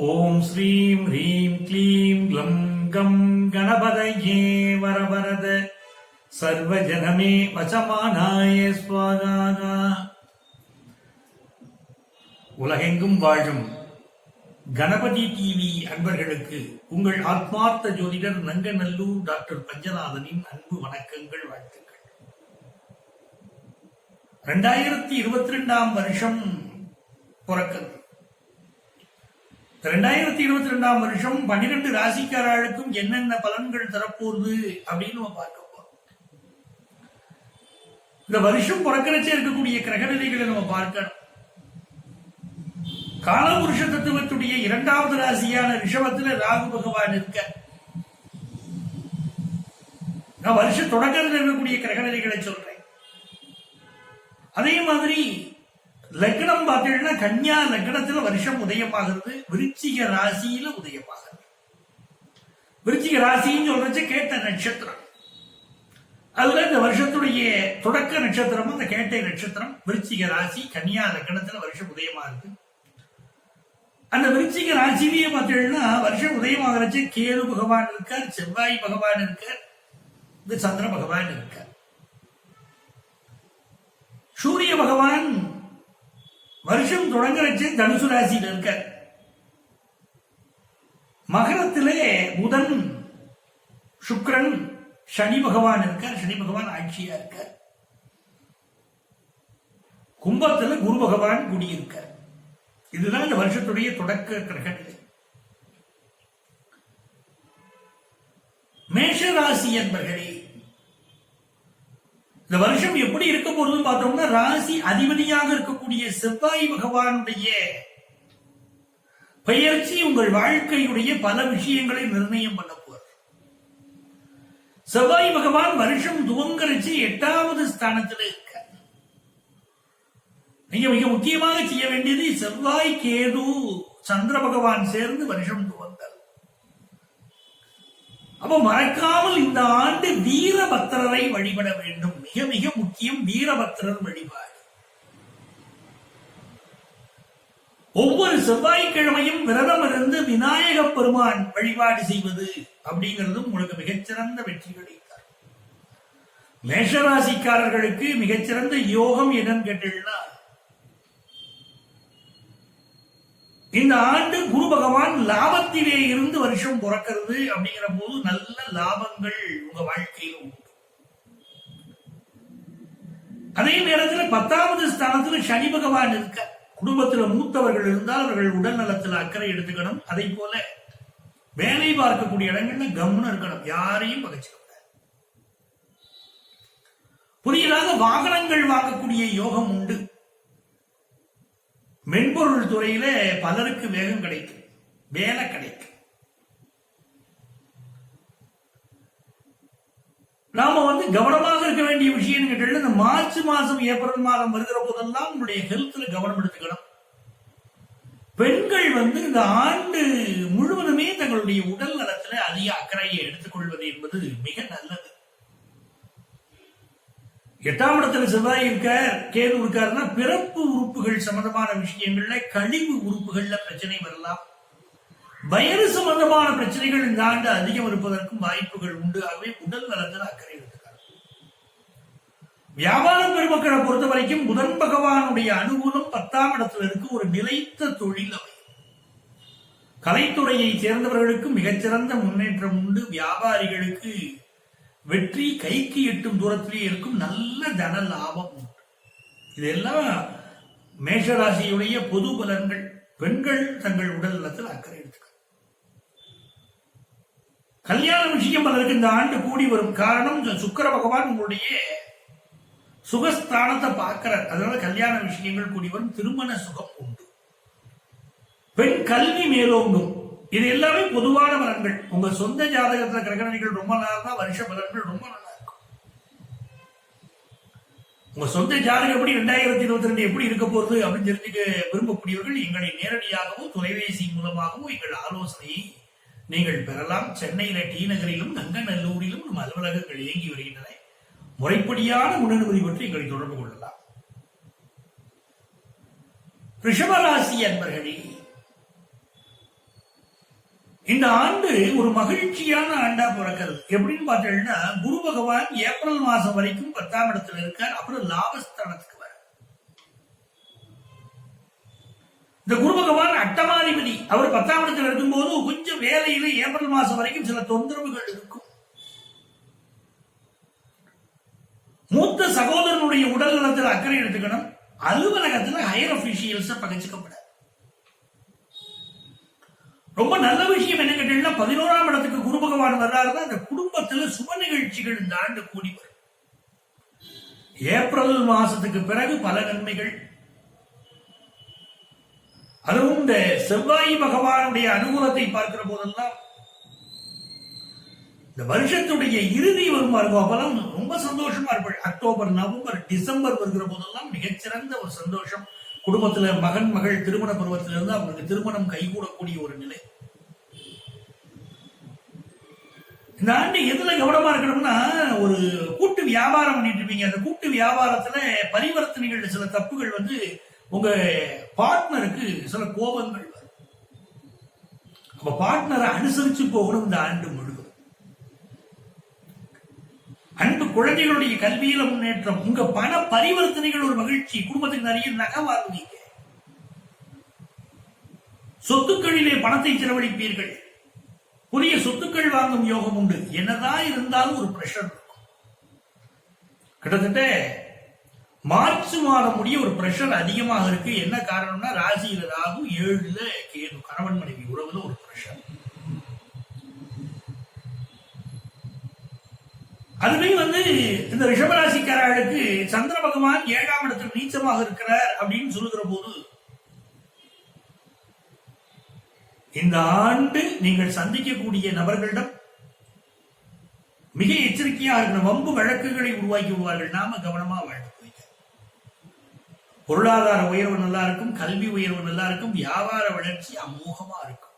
ஓம் ஸ்ரீம் ஹ்ரீம் க்ளீம் க்ளம் கம் கணபதயே வரவரத சர்வஜனமே வசமானாய ஸ்வாகா. உலகெங்கும் வாழும் கணபதி டிவி அன்பர்களுக்கு உங்கள் ஆத்மார்த்த ஜோதிடர் நங்கநல்லூர் டாக்டர் பஞ்சநாதனின் அன்பு வணக்கங்கள், வாழ்த்துக்கள். 2022 வருஷம் பிறக்கிறது. 2022 வருஷம் 12 ராசிக்காரர்களுக்கும் என்னென்ன பலன்கள் தரப்போகுது அப்படின்னு நம்ம பார்க்க போறோம். இந்த வருஷம் பிறக்கிறச்சே இருக்கக்கூடிய கிரகநிலைகளை நம்ம பார்க்கணும். காலபுருஷ தத்துவத்துடைய 2வது ராசியான ரிஷபத்துல ராகு பகவான் இருக்க, நான் வருஷ தொடக்கத்தில் இருக்கக்கூடிய கிரகநிலைகளை சொல்றேன். அதே மாதிரி லக்னம் பார்த்தீங்கன்னா கன்னியா லக்னத்துல வருஷம் உதயமாகிறது, விருச்சிக ராசியில உதயமாகிறது. விருச்சிக ராசின்னு சொல்றச்சு கேட்ட நட்சத்திரம். அதுல இந்த வருஷத்துடைய தொடக்க நட்சத்திரம் அந்த கேட்டை நட்சத்திரம். விருச்சிக ராசி கன்னியா லக்னத்துல வருஷம் உதயமாகுது. அந்த விருச்சிக ராசியிலேயே பார்த்தீங்கன்னா வருஷம் உதயமாகிறச்சு கேது பகவான் இருக்கார், செவ்வாய் பகவான் இருக்கார், இந்த சந்திர பகவான் இருக்கார். சூரிய பகவான் வருஷம் தொடங்குறச்சு தனுசு ராசியில் இருக்க. மகரத்திலே புதன், சுக்கிரன், சனி பகவான் இருக்கார். சனி பகவான் ஆட்சியா இருக்கார். கும்பத்துல குரு பகவான் குடியிருக்கார். இதுதான் இந்த வருஷத்துடைய தொடக்க கிரகநிலை. மேஷ ராசி என்பர்களே, இந்த வருஷம் எப்படி இருக்க போறதுன்னு பார்த்தோம்னா, ராசி அதிபதியாக இருக்கக்கூடிய செவ்வாய் பகவானுடைய பெயர்ச்சி உங்கள் வாழ்க்கையுடைய பல விஷயங்களை நிர்ணயம் பண்ண போறார். செவ்வாய் பகவான் வருஷம் துவங்கரிச்சு 8வது ஸ்தானத்தில் இருக்க. நீங்க மிக முக்கியமாக செய்ய வேண்டியது செவ்வாய் கேது சந்திர பகவான் சேர்ந்து வருஷம் துவங்கல். அப்ப மறக்காமல் இந்த ஆண்டு வீரபத்திரரை வழிபட வேண்டும். மிக மிக முக்கியம் வீரபத்திரர் வழிபாடு. ஒவ்வொரு செவ்வாய்க்கிழமையும் விரதம் இருந்து விநாயக பெருமான் வழிபாடு செய்வது அப்படிங்கிறதும் உங்களுக்கு மிகச்சிறந்த வெற்றி கிடைத்தார். மேஷராசிக்காரர்களுக்கு மிகச்சிறந்த யோகம் என்னன்னு கேட்டீங்கன்னா, இந்த ஆண்டு குரு பகவான் லாபத்திலே இருந்து வருஷம் பிறக்கிறது. அப்படிங்கிற போது நல்ல லாபங்கள் உங்க வாழ்க்கையில் உண்டு. அதே நேரத்தில் 10வது ஸ்தானத்துல சனி பகவான் இருக்க. குடும்பத்தில் மூத்தவர்கள் இருந்தால் அவர்கள் உடல் நலத்தில் அக்கறை எடுத்துக்கணும். அதே போல வேலை பார்க்கக்கூடிய இடங்கள்ல கவனம் இருக்கணும். யாரையும் பகைச்சுக்க. புதியதாக வாகனங்கள் வாங்கக்கூடிய யோகம் உண்டு. மென்பொருள் துறையில பலருக்கு வேகம் கிடைக்கும், வேலை கிடைக்கும். நாம கவனமாக இருக்க வேண்டிய விஷயம் கேட்டீங்கன்னா, இந்த மார்ச் மாதம் ஏப்ரல் மாதம் வருகிற போதெல்லாம் உங்களுடைய ஹெல்த்ல கவனம் எடுத்துக்கணும். பெண்கள் இந்த ஆண்டு முழுவதுமே தங்களுடைய உடல் நலத்துல அதிக அக்கறையை எடுத்துக்கொள்வது என்பது மிக நல்லது. 8ஆம் இடத்துல செவ்வாய் இருக்கார், கேது இருக்காருன்னா பிறப்பு உறுப்புகள் சம்பந்தமான விஷயங்கள்ல, கழிவு உறுப்புகள்ல பிரச்சனை வரலாம். வயது சம்பந்தமான பிரச்சனைகள் இந்த ஆண்டு அதிகம் இருப்பதற்கும் வாய்ப்புகள் உண்டு. ஆகவே உடல் நலத்தில் அக்கறை எடுத்துக்காரு. வியாபார பெருமக்களை பொறுத்த வரைக்கும் புதன் பகவானுடைய அனுகூலம் 10ஆம் இடத்துல இருக்கு. ஒரு நிலைத்த தொழில் அமையும். கலைத்துறையை சேர்ந்தவர்களுக்கு மிகச்சிறந்த முன்னேற்றம் உண்டு. வியாபாரிகளுக்கு வெற்றி கைக்கு எட்டும் தூரத்திலேயே இருக்கும். நல்ல தன லாபம் உண்டு. இதெல்லாம் மேஷராசியுடைய பொது பலன்கள். பெண்கள் தங்கள் உடல் நலத்தில் அக்கறை எடுத்துக்க. கல்யாண விஷயம் பலருக்கு இந்த ஆண்டு கூடி வரும். காரணம், சுக்கிர பகவான் உங்களுடைய சுகஸ்தானத்தை பார்க்கிறார். அதனால கல்யாண விஷயங்கள் கூடி வரும். திருமண சுகம் உண்டு. பெண் கல்வி மேலோங்கும். இது எல்லாமே பொதுவான பலன்கள். உங்க சொந்த ஜாதகத்துல கிரகணிகள் ரொம்ப நல்லா இருந்தா வருஷ பலன்கள் ரொம்ப நல்லா இருக்கும். உங்க சொந்த ஜாதகம் எப்படி 2022 எப்படி இருக்க போறது அப்படின்னு தெரிஞ்சுக்க விரும்பக்கூடியவர்கள் எங்களை நேரடியாகவும் தொலைபேசி மூலமாகவும் எங்கள் ஆலோசனையை நீங்கள் பெறலாம். சென்னையில டி நகரிலும் நங்கநல்லூரிலும் நம் அலுவலகங்கள் இயங்கி வருகின்றன. முறைப்படியான முன்னனுமதி பற்றி எங்களை தொடர்பு கொள்ளலாம். ரிஷபராசி அன்பர்களே, இந்த ஆண்டு ஒரு மகிழ்ச்சியான ஆண்டா பிறக்கிறது. எப்படின்னு பார்த்தீங்கன்னா, குரு பகவான் ஏப்ரல் மாசம் வரைக்கும் 10ஆம் இடத்துல இருக்கார். அப்புறம் லாபஸ்தானத்துக்கு வர. இந்த குரு பகவான் அட்டமாதிபதி. அவர் 10ஆம் இடத்துல இருக்கும்போது கொஞ்சம் வேலையில ஏப்ரல் மாசம் வரைக்கும் சில தொந்தரவுகள் இருக்கும். மூத்த சகோதரனுடைய உடல் நலத்தில் அக்கறை எடுத்துக்கணும். அலுவலகத்தில் ஹையர் அபிஷியல்ஸ் பகிச்சுக்கப்படாது. ரொம்ப நல்ல விஷயம் என்ன கேட்டீங்கன்னா, 11ஆம் இடத்துக்கு குரு பகவான் வர்றாருன்னா அந்த குடும்பத்தில் சுப நிகழ்ச்சிகள் இந்த ஆண்டு கூடி வரும். ஏப்ரல் மாசத்துக்கு பிறகு பல நன்மைகள். அதுவும் இந்த செவ்வாய் பகவானுடைய அனுகூலத்தை பார்க்கிற போதெல்லாம் இந்த வருஷத்துடைய இறுதி வரும் அப்பெல்லாம் ரொம்ப சந்தோஷமா இருப்பாள். அக்டோபர், நவம்பர், டிசம்பர் வருகிற போதெல்லாம் மிகச்சிறந்த ஒரு சந்தோஷம். குடும்பத்துல மகன் மகள் திருமண பருவத்திலிருந்து அவங்களுக்கு திருமணம் கைகூடக்கூடிய ஒரு நிலை. இந்த ஆண்டு எதுல கவனமா இருக்கணும்னா, ஒரு கூட்டு வியாபாரம் பண்ணிட்டு இருப்பீங்க. அந்த கூட்டு வியாபாரத்துல பரிவர்த்தனைகள் சில தப்புகள் வந்து உங்க பார்ட்னருக்கு சில கோபங்கள் வரும். அப்ப பார்ட்னரை அனுசரிச்சு போகணும் இந்த ஆண்டு முழுவதும். அன்பு குழந்தைகளுடைய கல்வியில முன்னேற்றம். உங்க பண பரிவர்த்தனைகள் ஒரு மகிழ்ச்சி. குடும்பத்துக்கு நிறைய நகை வாங்குவீங்க. சொத்துக்களிலே பணத்தை செலவழிப்பீர்கள். புதிய சொத்துக்கள் வாங்கும் யோகம் உண்டு. என்னதான் இருந்தாலும் ஒரு பிரஷர் இருக்கும். கிட்டத்தட்ட மார்ச் மாதம் முடிய ஒரு பிரஷர் அதிகமாக இருக்கு. என்ன காரணம்னா, ராசியில ராகு, 7ல கேது, கணவன் மனைவி உறவுல ஒரு பிரஷர். அதுவே வந்து இந்த ரிஷபராசிக்காரர்களுக்கு சந்திர பகவான் 7ஆம் இடத்தில் நீச்சமாக இருக்கிறார் அப்படின்னு சொல்லுகிற போது, இந்த ஆண்டு நீங்கள் சந்திக்கக்கூடிய நபர்களிடம் மிக எச்சரிக்கையாக இருக்கிற வம்பு வழக்குகளை உருவாக்கி விடுவார்கள். நாம கவனமா வாழ்க்கை. பொருளாதார உயர்வு நல்லா இருக்கும், கல்வி உயர்வு நல்லா இருக்கும், வியாபார வளர்ச்சி அமோகமா இருக்கும்.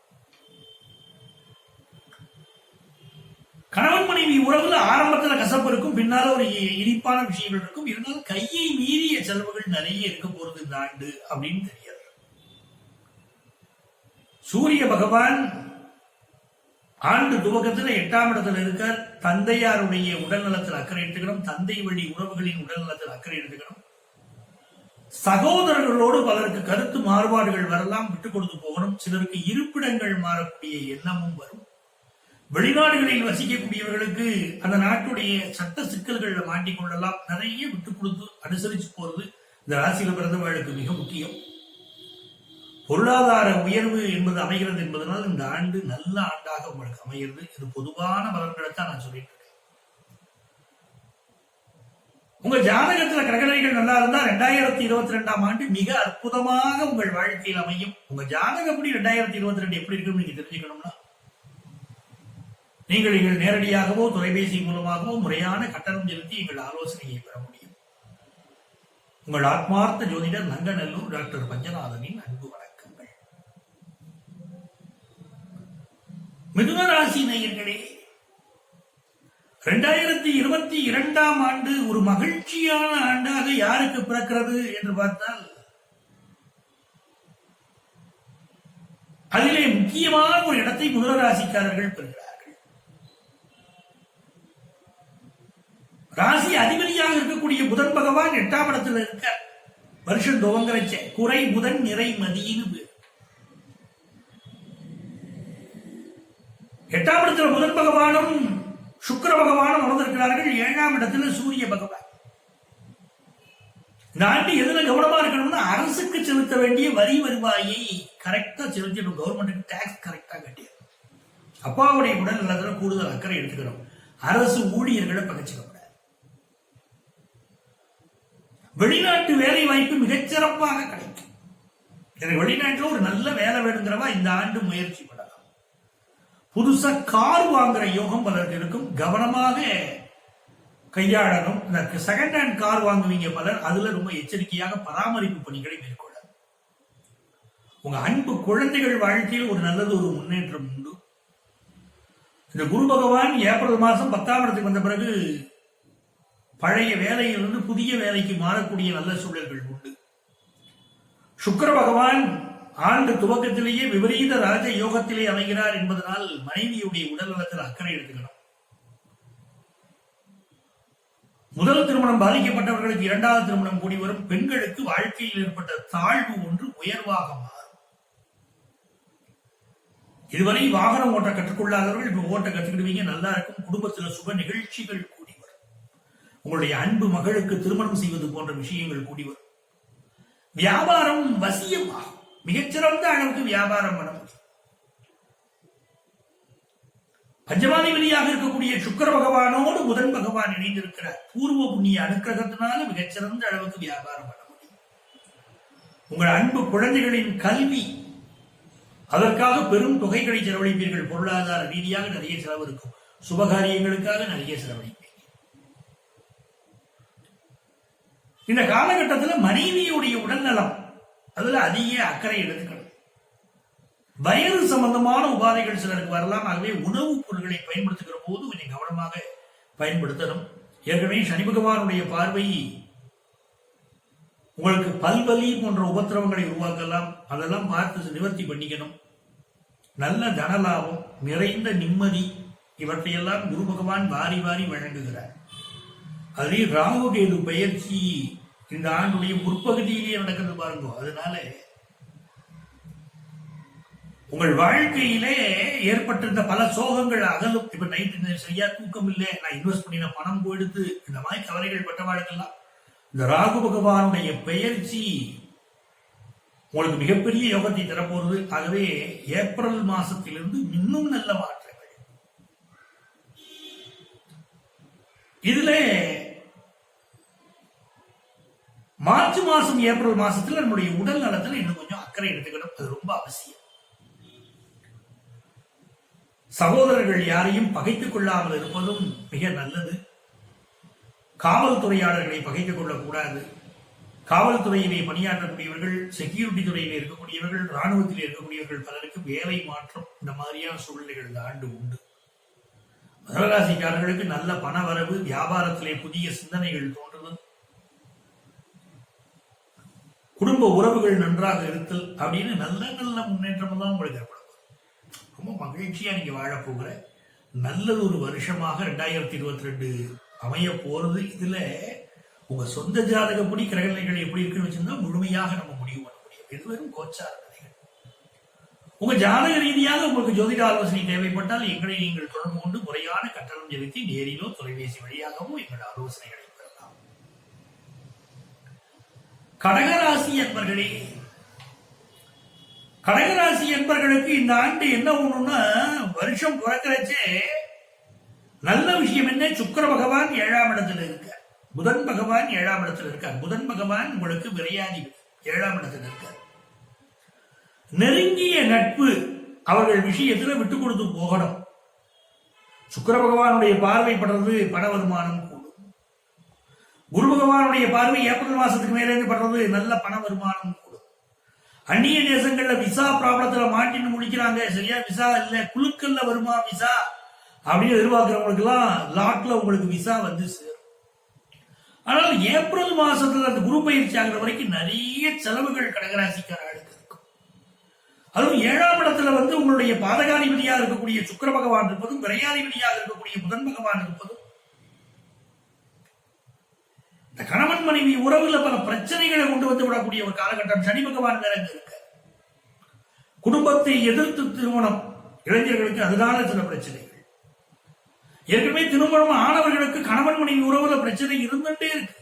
கணவன் மனைவி உறவுல ஆரம்பத்துல கசப்பு இருக்கும், பின்னால ஒரு இனிப்பான விஷயங்கள் இருக்கும். இருந்தாலும் கையை மீறிய செலவுகள் நிறைய இருக்க போறது இந்த ஆண்டு அப்படின்னு தெரியாது. சூரிய பகவான் ஆண்டு துவக்கத்தில் 8ஆம் இடத்துல இருக்கார். தந்தையாருடைய உடல் நலத்தில் அக்கறை எடுத்துக்கணும். தந்தை வழி உறவுகளின் உடல் நலத்தில் அக்கறை எடுத்துக்கணும். சகோதரர்களோடு பலருக்கு கருத்து மாறுபாடுகள் வரலாம், விட்டுக் கொடுத்து போகணும். சிலருக்கு இருப்பிடங்கள் மாறக்கூடிய எண்ணமும் வரும். வெளிநாடுகளில் வசிக்கக்கூடியவர்களுக்கு அந்த நாட்டுடைய சட்ட சிக்கல்கள்ல மாட்டிக்கொள்ளலாம். நிறைய விட்டுக் கொடுத்து அனுசரிச்சு போறது இந்த ராசியில பிறந்தவர்களுக்கு மிக முக்கியம். பொருளாதார உயர்வு என்பது அமைகிறது என்பதனால் இந்த ஆண்டு நல்ல ஆண்டாக உங்களுக்கு அமைகிறது. இது பொதுவான பலன்களைத்தான் நான் சொல்லிட்டு இருக்கேன். உங்க ஜாதகத்துல கிரகநிலைகள் நல்லா இருந்தா 2022ஆம் ஆண்டு மிக அற்புதமாக உங்கள் வாழ்க்கையில் அமையும். உங்க ஜாதகப்படி 2022 எப்படி இருக்குன்னு நீங்க தெரிஞ்சுக்கணும்னா, நீங்கள் எங்கள் நேரடியாகவோ தொலைபேசி மூலமாகவோ முறையான கட்டணம் செலுத்தி எங்கள் ஆலோசனையை பெற முடியும். உங்கள் ஆத்மார்த்த ஜோதிடர் நங்கநல்லூர் டாக்டர் பஞ்சநாதனின் அன்பு வணக்கங்கள். மிதுன ராசி நேயர்களே, 2022ஆம் ஆண்டு ஒரு மகிழ்ச்சியான ஆண்டாக யாருக்கு பிறக்கிறது என்று பார்த்தால், அதிலே முக்கியமான ஒரு இடத்தை மிதுன ராசிக்காரர்கள் பெறுகிறார்கள். ராசி அதிபதியாக இருக்கக்கூடிய புதன் பகவான் 8ஆம் இடத்தில் இருக்க வருஷம் துவங்கரச்ச குறை புதன் நிறை மதியின்னு 8ஆம் இடத்துல புதன் பகவானும் சுக்கிர பகவானும் அமர்ந்திருக்கிறார்கள். 7ஆம் இடத்துல சூரிய பகவான். இந்த ஆண்டு எதுல கவனமா இருக்கணும்னா, அரசுக்கு செலுத்த வேண்டிய வரி வருவாயை கரெக்டா செலுத்திடணும். கவர்மெண்ட்டுக்கு டாக்ஸ் கரெக்டா கட்டிடணும். அப்பாவுடைய உடல் நலத்துல கூடுதல் அக்கறை எடுத்துக்கணும். அரசு ஊழியர்களை பகிச்சுக்கப்படாது. வெளிநாட்டு வேலை வாய்ப்பு மிகச்சிறப்பாக கிடைக்கும். எனக்கு வெளிநாட்டுல ஒரு நல்ல வேலை வேணுங்கிறவா இந்த ஆண்டு முயற்சி பண்ணலாம். புதுசா கார் வாங்குற யோகம் பலருக்கு இருக்கும். கவனமாக கையாளணும். செகண்ட் ஹேண்ட் கார் வாங்குவீங்க பலர், அதுல ரொம்ப எச்சரிக்கையாக பராமரிப்பு பணிகளை மேற்கொள்ள. உங்க அன்பு குழந்தைகள் வாழ்க்கையில் ஒரு நல்லது ஒரு முன்னேற்றம் உண்டு. இந்த குரு பகவான் ஏப்ரல் மாசம் 10ஆம் இடத்துக்கு வந்த பிறகு பழைய வேலையிலிருந்து புதிய வேலைக்கு மாறக்கூடிய நல்ல சூழல்கள் உண்டு. சுக்கிர பகவான் ஆண்டு துவக்கத்திலேயே விபரீத ராஜ யோகத்திலே அமைகிறார் என்பதனால் மனைவியுடைய உடல் நலத்தில் அக்கறை எடுத்துக்கணும். முதல் திருமணம் பாதிக்கப்பட்டவர்களுக்கு இரண்டாவது திருமணம் கூடி வரும். பெண்களுக்கு வாழ்க்கையில் ஏற்பட்ட தாழ்வு ஒன்று உயர்வாக மாறும். இதுவரை வாகனம் ஓட்ட கற்றுக்கொள்ளாதவர்கள் இப்ப ஓட்ட கற்றுக்கிடுவீங்க, நல்லா இருக்கும். குடும்பத்தில் சுப நிகழ்ச்சிகள் கூடி வரும். உங்களுடைய அன்பு மகளுக்கு திருமணம் செய்வது போன்ற விஷயங்கள் கூடி வரும். வியாபாரம் வசியமாகும். மிகச்சிறந்த அளவுக்கு வியாபாரம் பண்ண முடியும். பஞ்சமாதிபதியாக இருக்கக்கூடிய சுக்கிர பகவானோடு புதன் பகவான் இணைந்திருக்கிறார். பூர்வ புண்ணிய அனுக்கிரகத்தினால மிகச்சிறந்த அளவுக்கு வியாபாரம் பண்ண முடியும். உங்கள் அன்பு குழந்தைகளின் கல்வி, அதற்காக பெரும் தொகைகளை செலவழிப்பீர்கள். பொருளாதார ரீதியாக நிறைய செலவு இருக்கும். சுபகாரியங்களுக்காக நிறைய செலவழிப்பீர்கள். இந்த காலகட்டத்தில் மனைவியுடைய உடல்நலம், அதுல அதிக அக்கறை எடுத்துக்கணும். வயது சம்பந்தமான உபாதைகள் சிலருக்கு வரலாம். ஆகவே உணவுப் பொருட்களை பயன்படுத்துகிற போது கொஞ்சம் கவனமாக பயன்படுத்தணும். ஏற்கனவே சனி பகவானுடைய பார்வை உங்களுக்கு பல்வலி போன்ற உபத்திரவங்களை உருவாக்கலாம். அதெல்லாம் பார்த்து நிவர்த்தி பண்ணிக்கணும். நல்ல தனலாபம், நிறைந்த நிம்மதி, இவற்றையெல்லாம் குரு பகவான் வாரி வாரி வழங்குகிறார். அதே ராகு கேது பயிற்சி இந்த ஆண்டுடைய முற்பகுதியிலேயே நடக்கிறது பாருங்க. அதனால உங்கள் வாழ்க்கையிலே ஏற்பட்டிருந்த பல சோகங்கள் அகலும். இப்ப நைட்டு சரியா தூக்கம் இல்லை, நான் இன்வெஸ்ட் பண்ணின பணம் போயிடுத்து, இந்த மாதிரி கவலைகள் பட்டவாழ்க்கெல்லாம் இந்த ராகு பகவானுடைய பெயர்ச்சி உங்களுக்கு மிகப்பெரிய யோகத்தை தரப்போறது. ஆகவே ஏப்ரல் மாசத்திலிருந்து இன்னும் நல்ல மாற்றங்கள். இதுல மார்ச் மாசம் ஏப்ரல் மாசத்துல நம்முடைய உடல் நலத்துல இன்னும் கொஞ்சம் அக்கறை எடுத்துக்கணும். அது ரொம்ப அவசியம். சகோதரர்கள் யாரையும் பகைத்துக் கொள்ளாமல் இருப்பதும் மிக நல்லது. காவல்துறையாளர்களை பகைத்துக் கொள்ளக்கூடாது. காவல்துறையிலே பணியாற்றக்கூடியவர்கள், செக்யூரிட்டி துறையிலே இருக்கக்கூடியவர்கள், ராணுவத்தில் இருக்கக்கூடியவர்கள் பலருக்கு வேலை மாற்றம், இந்த மாதிரியான சூழ்நிலைகள் இந்த ஆண்டு உண்டு. மகராசிக்காரர்களுக்கு நல்ல பண வரவு, வியாபாரத்திலே புதிய சிந்தனைகள் தோன்றுவது, குடும்ப உறவுகள் நன்றாக இருத்தல் அப்படின்னு நல்ல நல்ல முன்னேற்றம் தான் உங்களுக்கு ஏற்படும். ரொம்ப மகிழ்ச்சியா நீங்க வாழ போகிற நல்லது ஒரு வருஷமாக 2022 அமைய போறது. இதுல உங்க சொந்த ஜாதகப்படி கிரகநிலைகள் எப்படி இருக்குன்னு வச்சிருந்தா முழுமையாக நம்ம முடிவு பண்ண முடியும். இது வெறும் கோச்சார நிலைகள். உங்க ஜாதக ரீதியாக உங்களுக்கு ஜோதிட ஆலோசனை தேவைப்பட்டால் எங்களை நீங்கள் தொடர்பு கொண்டு முறையான கட்டணம் செலுத்தி நேரிலோ தொலைபேசி வழியாகவும் எங்கள் ஆலோசனைகளை பெறலாம். கடகராசி என்பர்களே, கடகராசி என்பர்களுக்கு இந்த ஆண்டு என்ன ஒண்ணுன்னா, வருஷம் பிறக்கிறச்சே நல்ல விஷயம் என்ன, சுக்கிர பகவான் 7ஆம் இடத்துல இருக்கார், புதன் பகவான் 7ஆம் இடத்துல இருக்கார். புதன் பகவான் உங்களுக்கு விரையாதிபதி, 7ஆம் இடத்துல இருக்கார். நெருங்கிய நட்பு அவர்கள் விஷயத்துல விட்டு கொடுத்து போகணும். சுக்கிர பகவானுடைய பார்வைப்படுறது பண வருமானம் கூடும். குரு பகவானுடைய பார்வை ஏப்ரல் மாசத்துக்கு மேலே படுறது நல்ல பண வருமானம் கூடும். அந்நிய தேசங்கள்ல விசா ப்ராப்ளத்துல மாட்டின்னு முடிக்கிறாங்க, சரியா விசா இல்ல, குழுக்கள்ல வருமா விசா அப்படின்னு எதிர்பார்க்கிறவங்களுக்கு எல்லாம் லாட்ல உங்களுக்கு விசா வந்து சேரும். ஆனால் ஏப்ரல் மாசத்துல அந்த குரு பயிற்சி ஆகிற வரைக்கும் நிறைய செலவுகள் கடகராசிக்காரர்களுக்கு இருக்கும். அதுவும் 7ஆம் இடத்துல வந்து உங்களுடைய பாதகாதிபதியாக இருக்கக்கூடிய சுக்கிர பகவான் இருப்பதும், விரையாதிபதியாக இருக்கக்கூடிய புதன் பகவான் இருப்பதும், இந்த கணவன் மனைவி உறவுல பல பிரச்சனைகளை கொண்டு வந்து விடக்கூடிய ஒரு காலகட்டம். சனி பகவான் வேற இருக்க, குடும்பத்தை எதிர்த்து திருமணம், இளைஞர்களுக்கு அதனால சில பிரச்சனைகள். ஏற்கனவே திருமணம் ஆனவர்களுக்கு கணவன் மனைவி உறவுல பிரச்சனை இருந்துட்டே இருக்கு.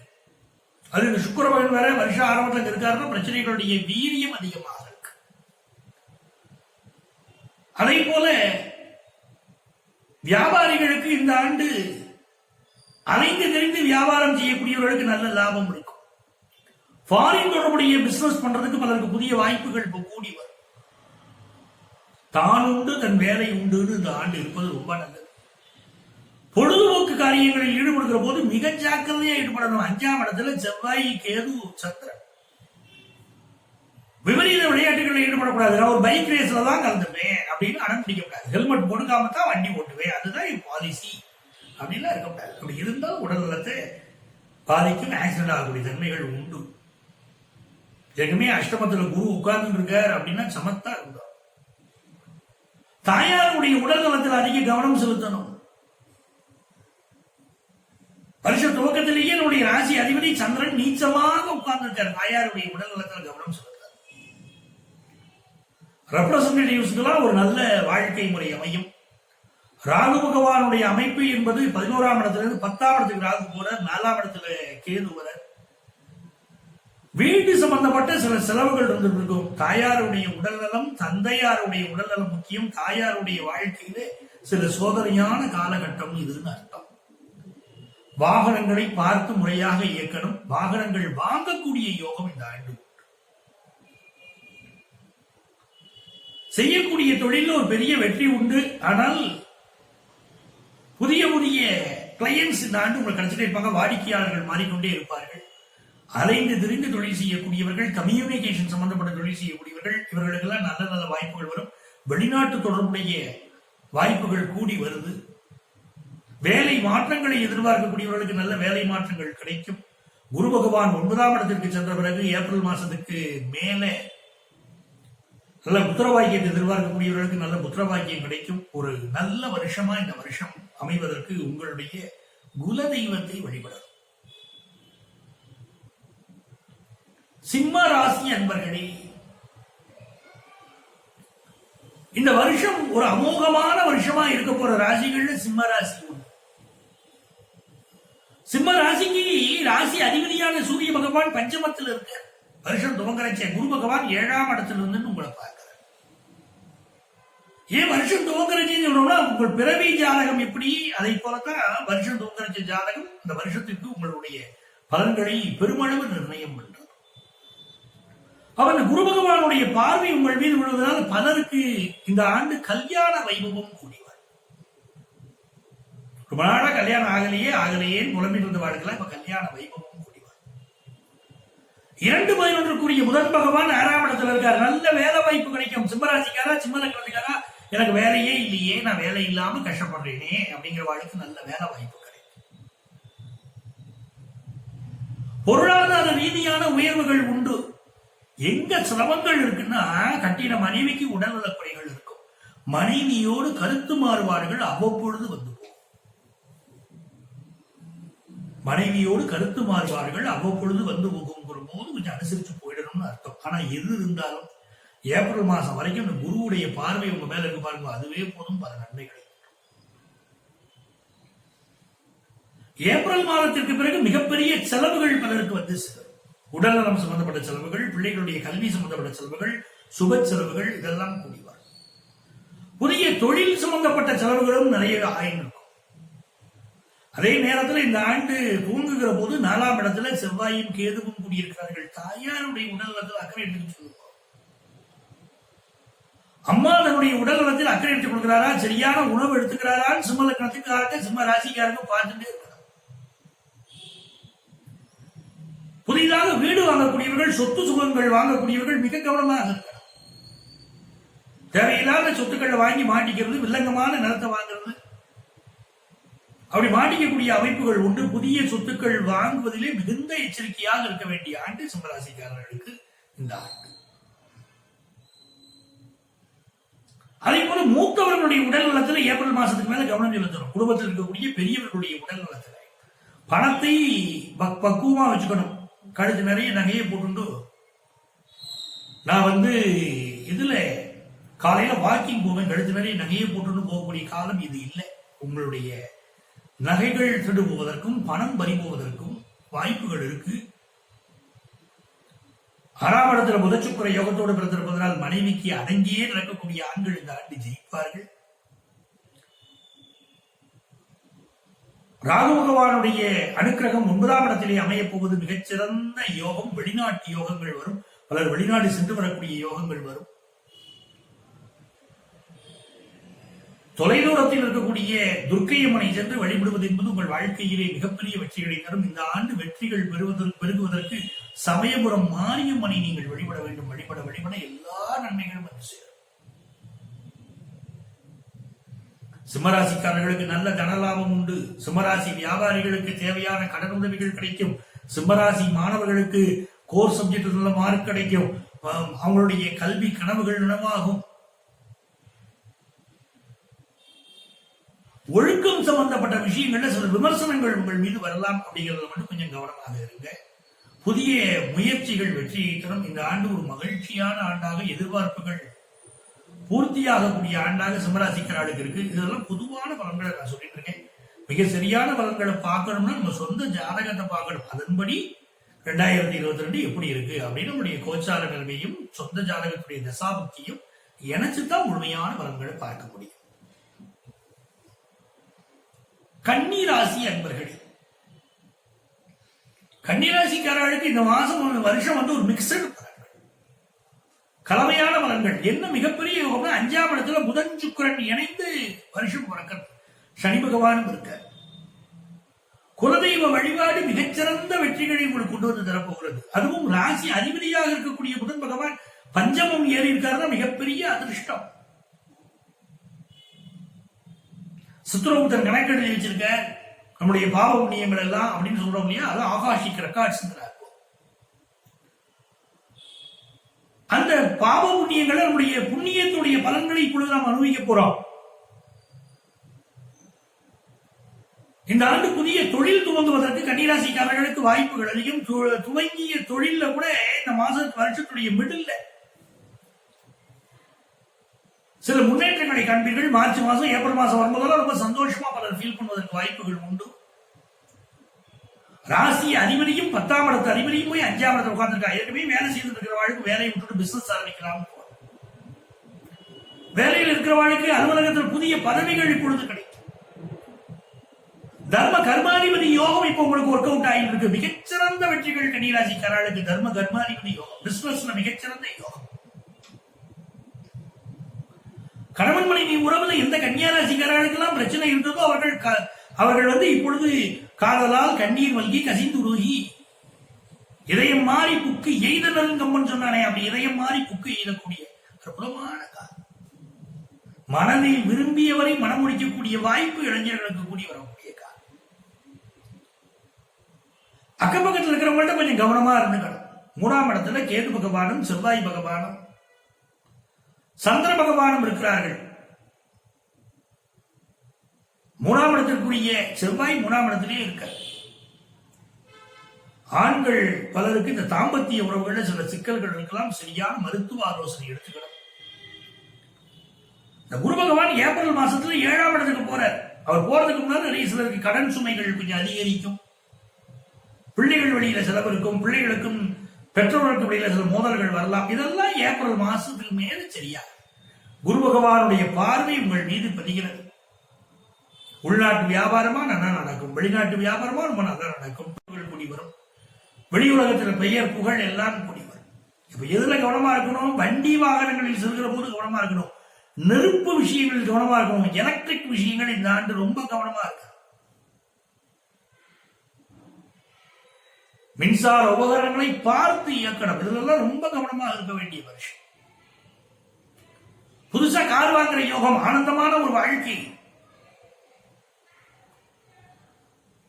அது இந்த சுக்கிர பகவான் வேற வருஷ ஆரம்பத்தில் இருக்காருன்னா பிரச்சனைகளுடைய வீரியம் அதிகமாக இருக்கு. அதே போல வியாபாரிகளுக்கு இந்த ஆண்டு அலைந்து தெரிந்து வியாபாரம் செய்யக்கூடியவர்களுக்கு நல்ல லாபம் இருக்கும். ஃபாரின் தொடர்புடைய பிசினஸ் பண்றதுக்கு பலருக்கு புதிய வாய்ப்புகள் கூடி வரும். தான் உண்டு தன் வேலை உண்டு இந்த ஆண்டு இருப்பது ரொம்ப நல்லது. பொழுதுபோக்கு காரியங்களில் ஈடுபடுகிற போது மிக ஜாக்கிரதையா ஈடுபடணும். 5ஆம் இடத்துல செவ்வாய், கேது, சந்திரன். விபரீத விளையாட்டுகளில் ஈடுபடக்கூடாது. நான் ஒரு பைக் ரேஸ்ல தான் கலந்துப்பேன் அப்படின்னு அடம் பிடிக்கக்கூடாது. ஹெல்மெட் போடுக்காம தான் வண்டி ஓட்டுவேன், அதுதான் என் பாலிசி அப்படின்லாம் இருக்கக்கூடாது. அப்படி இருந்தால் உடல் நலத்தை பாதிக்கும், ஆக்சிடென்ட் ஆகக்கூடிய தன்மைகள் உண்டு. ஏற்கனவே அஷ்டமத்துல குரு உட்கார்ந்து இருக்கார் அப்படின்னா சமத்தா இருந்தார். தாயாருடைய உடல் நலத்தில் அதிக கவனம் செலுத்தணும். வருஷ துவக்கத்திலேயே என்னுடைய ராசி அதிபதி சந்திரன் நீச்சமாக உட்கார்ந்து இருக்கார். தாயாருடைய உடல் நலத்தில் கவனம் செலுத்தார். ரெப்ரசன்டேட்டிவ்ஸ்க்கெல்லாம் ஒரு நல்ல வாழ்க்கை முறை அமையும். ராகு பகவானுடைய அமைப்பு என்பது 11ஆம் இடத்திலிருந்து 10ஆம் இடத்துக்கு ராகு போறார், 4ஆம் இடத்துல கேது வரார். வீட்டு சம்பந்தப்பட்ட சில செலவுகள் இருந்திருக்கும். தாயாருடைய உடல்நலம், தந்தையாருடைய உடல்நலம் முக்கியம். தாயாருடைய வாழ்க்கையிலே சில சோதனையான காலகட்டம் இதுன்னு அர்த்தம். வாகனங்களை பார்த்து முறையாக இயக்கணும். வாகனங்கள் வாங்கக்கூடிய யோகம் இந்த ஆண்டு. செய்யக்கூடிய தொழில் ஒரு பெரிய வெற்றி உண்டு. ஆனால் புதிய புதிய கிளையன்ஸ் இந்த ஆண்டு உங்களுக்கு கிடைச்சிட்டே இருப்பாங்க. வாடிக்கையாளர்கள் மாறிக்கொண்டே இருப்பார்கள். அலைந்து திரிந்து தொழில் செய்யக்கூடியவர்கள், கம்யூனிகேஷன் சம்பந்தப்பட்ட தொழில் செய்யக்கூடியவர்கள், இவர்களுக்கெல்லாம் நல்ல நல்ல வாய்ப்புகள் வரும். வெளிநாட்டு தொடர்புடைய வாய்ப்புகள் கூடி வருது. வேலை மாற்றங்களை எதிர்பார்க்கக்கூடியவர்களுக்கு நல்ல வேலை மாற்றங்கள் கிடைக்கும். குரு பகவான் 9ஆம் இடத்திற்கு சென்ற பிறகு ஏப்ரல் மாசத்துக்கு மேலே நல்ல புத்திரவாக்கியத்தை எதிர்பார்க்கக்கூடியவர்களுக்கு நல்ல புத்திரவாக்கியம் கிடைக்கும். ஒரு நல்ல வருஷமா இந்த வருஷம் அமைவதற்கு உங்களுடைய குல தெய்வத்தை வழிபடணும். சிம்ம ராசி அன்பர்களே, இந்த வருஷம் ஒரு அமோகமான வருஷமா இருக்க போற ராசிகள்ல சிம்ம ராசி ஒன்று. சிம்ம ராசிக்கு ராசி அதிபதியான சூரிய பகவான் பஞ்சமத்தில் இருக்க வருஷம் துவங்கரைச்ச குரு பகவான் 7ஆம் இடத்துல இருந்து உங்களை பார்க்கிறார். ஏன் வருஷம் துவங்கரைச்சின்னு சொல்றோம்னா உங்கள் பிறவி ஜாதகம் எப்படி, அதை போலத்தான் வருஷம் துவங்கரைச்ச ஜாதகம் இந்த வருஷத்துக்கு உங்களுடைய பலன்களை பெருமளவு நிர்ணயம் பண்றது. அவன் குரு பகவானுடைய பார்வை உங்கள் மீது விழுவதனால் பலருக்கு இந்த ஆண்டு கல்யாண வைபவம் கூடிவார். ரொம்ப நாளா கல்யாணம் ஆகலையே புலம்பில் இருந்து வாழ்க்கலாம். இப்ப கல்யாண வைபவம் கூடிவார். 2-11 புதன் பகவான் 6ஆம் இடத்துல இருக்கார். நல்ல வேலை வாய்ப்பு கிடைக்கும். சிம்மராசிக்காரா, சிம்ம லக்னத்துக்காரா, எனக்கு வேலையே இல்லையே, நான் வேலை இல்லாம கஷ்டப்படுறேனே அப்படிங்கிற வாழ்க்கை நல்ல வேலை வாய்ப்பு கிடைக்கும். பொருளாதார ரீதியான உயர்வுகள் உண்டு. எங்க சிரமங்கள் இருக்குன்னா கட்டின மனைவிக்கு உடல்நல குறைகள் இருக்கும். மனைவியோடு கருத்து மாறுபாடுகள் அவ்வப்பொழுது வந்து போகும். மனைவியோடு கருத்து மாறுபாடுகள் அவ்வப்பொழுது வந்து போகுங்கிற போது கொஞ்சம் அனுசரிச்சு போயிடணும்னு அர்த்தம். ஆனா எது இருந்தாலும் ஏப்ரல் மாசம் வரைக்கும் இந்த குருவுடைய பார்வை உங்க மேல இருக்கு பாருங்க, அதுவே போதும் பல நன்மைகளை. ஏப்ரல் மாதத்திற்கு பிறகு மிகப்பெரிய செலவுகள் பலருக்கு வந்து உடல்நலம் சம்பந்தப்பட்ட செலவுகள், பிள்ளைகளுடைய கல்வி சம்பந்தப்பட்ட செலவுகள், சுப செலவுகள் இதெல்லாம் கூடிவார். புதிய தொழில் சம்பந்தப்பட்ட செலவுகளும் நிறைய ஆயிருக்கும். அதே நேரத்தில் இந்த ஆண்டு தூங்குகிற போது 4ஆம் இடத்துல செவ்வாயும் கேதுவும் கூடியிருக்கிறார்கள். தாயாருடைய உடல்நலத்தில் அக்கறை எடுத்து சொல்லுவோம். அம்மா தன்னுடைய உடல் நலத்தில் அக்கறை எடுத்துக் கொடுக்கிறாரா, சரியான உணவு எடுத்துக்கிறாரான்னு சிம்ம லக்னத்துக்காக சிம்ம ராசிக்காரங்க பார்த்துட்டே இருக்கிறார். புதிதாக வீடு வாங்கக்கூடியவர்கள், சொத்து சுகங்கள் வாங்கக்கூடியவர்கள் மிக கவனமாக இருக்கிறார். தேவையில்லாத சொத்துக்களை வாங்கி மாட்டிக்கிறது, வில்லங்கமான நிலத்தை வாங்குறது, அப்படி மாட்டிக்கக்கூடிய அமைப்புகள் உண்டு. புதிய சொத்துக்கள் வாங்குவதிலே மிகுந்த எச்சரிக்கையாக இருக்க வேண்டிய ஆண்டு சிம்மராசிக்காரர்களுக்கு இந்த ஆண்டு. அதே போல மூத்தவர்களுடைய உடல் நலத்தில் ஏப்ரல் மாசத்துக்கு மேல கவனம் செலுத்தணும். குடும்பத்தில் இருக்கக்கூடிய பெரியவர்களுடைய உடல் நலத்தில் பணத்தை பக்குவமா வச்சுக்கணும். கழுத்து நிறைய நகையை போட்டு நான் இதுல காலையில வாக்கிங் போவேன், கழுத்து நிறைய நகையை போட்டு போகக்கூடிய காலம் இது இல்லை. உங்களுடைய நகைகள் திருடு போவதற்கும் பணம் பறி போவதற்கும் வாய்ப்புகள் இருக்கு. 6ஆம் இடத்துல புதச்சுக்குற யோகத்தோடு பிறந்திருப்பதனால் மனைவிக்கு அடங்கியே நடக்கக்கூடிய ஆண்கள் இந்த ஆண்டு ஜெயிப்பார்கள். ராகு பகவானுடைய அனுக்கிரகம் 9ஆம் இடத்திலே அமையப் போவது மிகச்சிறந்த யோகம். வெளிநாட்டு யோகங்கள் வரும். பலர் வெளிநாடு சென்று வரக்கூடிய யோகங்கள் வரும். தொலைதூரத்தில் இருக்கக்கூடிய துர்க்கையம்மனை சென்று வழிபடுவது என்பது உங்கள் வாழ்க்கையிலே மிகப்பெரிய வெற்றிகளை தரும். இந்த ஆண்டு வெற்றிகள் பெருகுவதற்கு சமயபுரம் மாரியம்மனை நீங்கள் வழிபட வேண்டும். வழிபட எல்லா நன்மைகளும் வந்து சேரும். சிம்மராசிக்காரர்களுக்கு நல்ல தனலாபம் உண்டு. சிம்மராசி வியாபாரிகளுக்கு தேவையான கடன் உதவிகள் கிடைக்கும். சிம்மராசி மாணவர்களுக்கு கோர் சப்ஜெக்ட் நல்ல மார்க் கிடைக்கும், அவங்களுடைய கல்வி கனவுகள் நனவாகும். ஒழுக்கம் சம்பந்தப்பட்ட விஷயங்கள்ல சில விமர்சனங்கள் உங்கள் மீது வரலாம், அப்படிங்கறத மட்டும் கொஞ்சம் கவனமாக இருங்க. புதிய முயற்சிகள் வெற்றியை தரும். இந்த ஆண்டு ஒரு மகிழ்ச்சியான ஆண்டாக, எதிர்பார்ப்புகள் பூர்த்தியாகக்கூடிய ஆண்டாக சிம்மராசிக்காரர்களுக்கு இருக்கு. இதெல்லாம் பொதுவான பலன்களை நான் சொல்லிட்டு இருக்கேன். மிக சரியான பலன்களை பார்க்கணும்னா நம்ம சொந்த ஜாதகத்தை பார்க்கணும். அதன்படி 2022 எப்படி இருக்கு அப்படின்னு நம்முடைய கோச்சார நிலைமையும் சொந்த ஜாதகத்துடைய தசாபக்தியும் இணைச்சுதான் முழுமையான பலன்களை பார்க்க முடியும். கன்னிராசி அன்பர்களே, கன்னிராசிக்காரர்களுக்கு இந்த வருஷம் ஒரு மிக்சடு பலன்கள், கலவையான பலன்கள். என்ன மிகப்பெரிய யோகம், 5ஆம் இடத்துல புதன் சுக்கிரன் இணைந்து வருஷம் பிறக்கிறது. சனி பகவானும் இருக்க, குலதெய்வ வழிபாடு மிகச்சிறந்த வெற்றிகளை உங்களுக்கு கொண்டு வந்து தரப்போகிறது. அதுவும் ராசி அதிபதியாக இருக்கக்கூடிய புதன் பகவான் பஞ்சமம் ஏறி இருக்காருன்னா மிகப்பெரிய அதிர்ஷ்டம். சுத்திரகுப்தன் கணக்கெடுத்து வச்சிருக்க நம்முடைய பாவ புண்ணியங்கள் எல்லாம் அப்படின்னு சொல்றோம் இல்லையா, அது ஆகாஷிக் ரெக்கார்ட்ஸ். அந்த பாவ புண்ணியங்களை, நம்முடைய புண்ணியத்துடைய பலன்களை இப்பொழுது நாம் அனுபவிக்க போறோம். இந்த ஆண்டு புதிய தொழில் துவங்குவதற்கு கன்னிராசிக்காரர்களுக்கு வாய்ப்புகள் அதிகம். துவங்கிய தொழில கூட இந்த வருஷத்துடைய மிடில் சில முன்னேற்றங்களை காண்பீர்கள். மார்ச் மாசம், ஏப்ரல் மாசம் வரும்போதெல்லாம் ரொம்ப சந்தோஷமா பலர் ஃபீல் பண்ணுவதற்கு வாய்ப்புகள் உண்டு. ராசி அதிபதியும் 10ஆம் இடத்து அதிபதியும் போய் 5ஆம் இடத்துல உட்கார்ந்துருக்கா. ஏற்கனவே வேலை செய்துட்டு இருக்கிறவாளுக்கு வேலையை விட்டுட்டு பிசினஸ் ஆரம்பிக்கலாம். வேலையில் இருக்கிறவாளுக்கு அலுவலகத்தில் புதிய பதவிகள் இப்பொழுது கிடைக்கும். தர்ம கர்மாதிபதி யோகம் இப்ப உங்களுக்கு ஒர்க் அவுட் ஆகிட்டு இருக்கு. மிகச்சிறந்த வெற்றிகள் கன்னிராசிக்காரர்களுக்கு தர்ம கர்மாதிபதி யோகம், பிசினஸ்ல மிகச்சிறந்த யோகம். கணவன் மனைவி உறவுல எந்த கன்னியாராசிக்காரர்களுக்கு எல்லாம் பிரச்சனை இருந்ததோ அவர்கள் இப்பொழுது காதலால் கண்ணீர் வல்கி கசிந்து உருகி இதயம் மாறி புக்கு எய்தனல் கம்மன் சொன்னானே, அப்படி இதயம் மாறி புக்கு எய்தக்கூடிய அற்புதமான காலம். மனதில் விரும்பியவரை மனம் முடிக்கக்கூடிய வாய்ப்பு இளைஞர்களுக்கு கூடி வரக்கூடிய காலம். அக்கப்பக்கத்தில் இருக்கிறவங்கள்ட்ட கொஞ்சம் கவனமா இருந்துக்கணும். 3ஆம் இடத்துல கேது பகவானும் செவ்வாய் பகவானும் சந்திர பகவானும் இருக்கிறார்கள். 3ஆம் இடத்திற்குரிய செவ்வாய் 3ஆம் இடத்திலே இருக்க, ஆண்கள் பலருக்கு இந்த தாம்பத்திய உறவுகள்ல சில சிக்கல்கள் இருக்கலாம். சரியான மருத்துவ ஆலோசனை எடுத்துக்கணும். இந்த குரு பகவான் ஏப்ரல் மாசத்துல 7ஆம் இடத்துக்கு போறார். அவர் போறதுக்கு முன்னாடி நிறைய சிலருக்கு கடன் சுமைகள் கொஞ்சம் அதிகரிக்கும். பிள்ளைகள் வழியில செலவு இருக்கும். பிள்ளைகளுக்கும் பெற்றோர்களுக்கு இடையில சில மோதல்கள் வரலாம். இதெல்லாம் ஏப்ரல் மாசத்துக்கு மேல சரியா குரு பகவானுடைய பார்வை உங்கள் மீது பதிகிறது. உள்நாட்டு வியாபாரமா நல்லா நடக்கும், வெளிநாட்டு வியாபாரமா ரொம்ப நல்லா நடக்கும். கூடி வரும். வெளி உலகத்தில் பெயர் புகழ் எல்லாம் கூடி வரும். இப்ப எதுல கவனமா இருக்கணும்? வண்டி வாகனங்களில் செல்கிற போது கவனமா இருக்கணும். நெருப்பு விஷயங்களில் கவனமா இருக்கணும். எலக்ட்ரிக் விஷயங்கள் இந்த ஆண்டு ரொம்ப கவனமா இருக்கு. மின்சார உபகரணங்களை பார்த்து இயக்கணும். இதெல்லாம் ரொம்ப கவனமாக இருக்க வேண்டிய வருஷம். புதுசா கார் வாங்குற யோகம், ஆனந்தமான ஒரு வாழ்க்கை,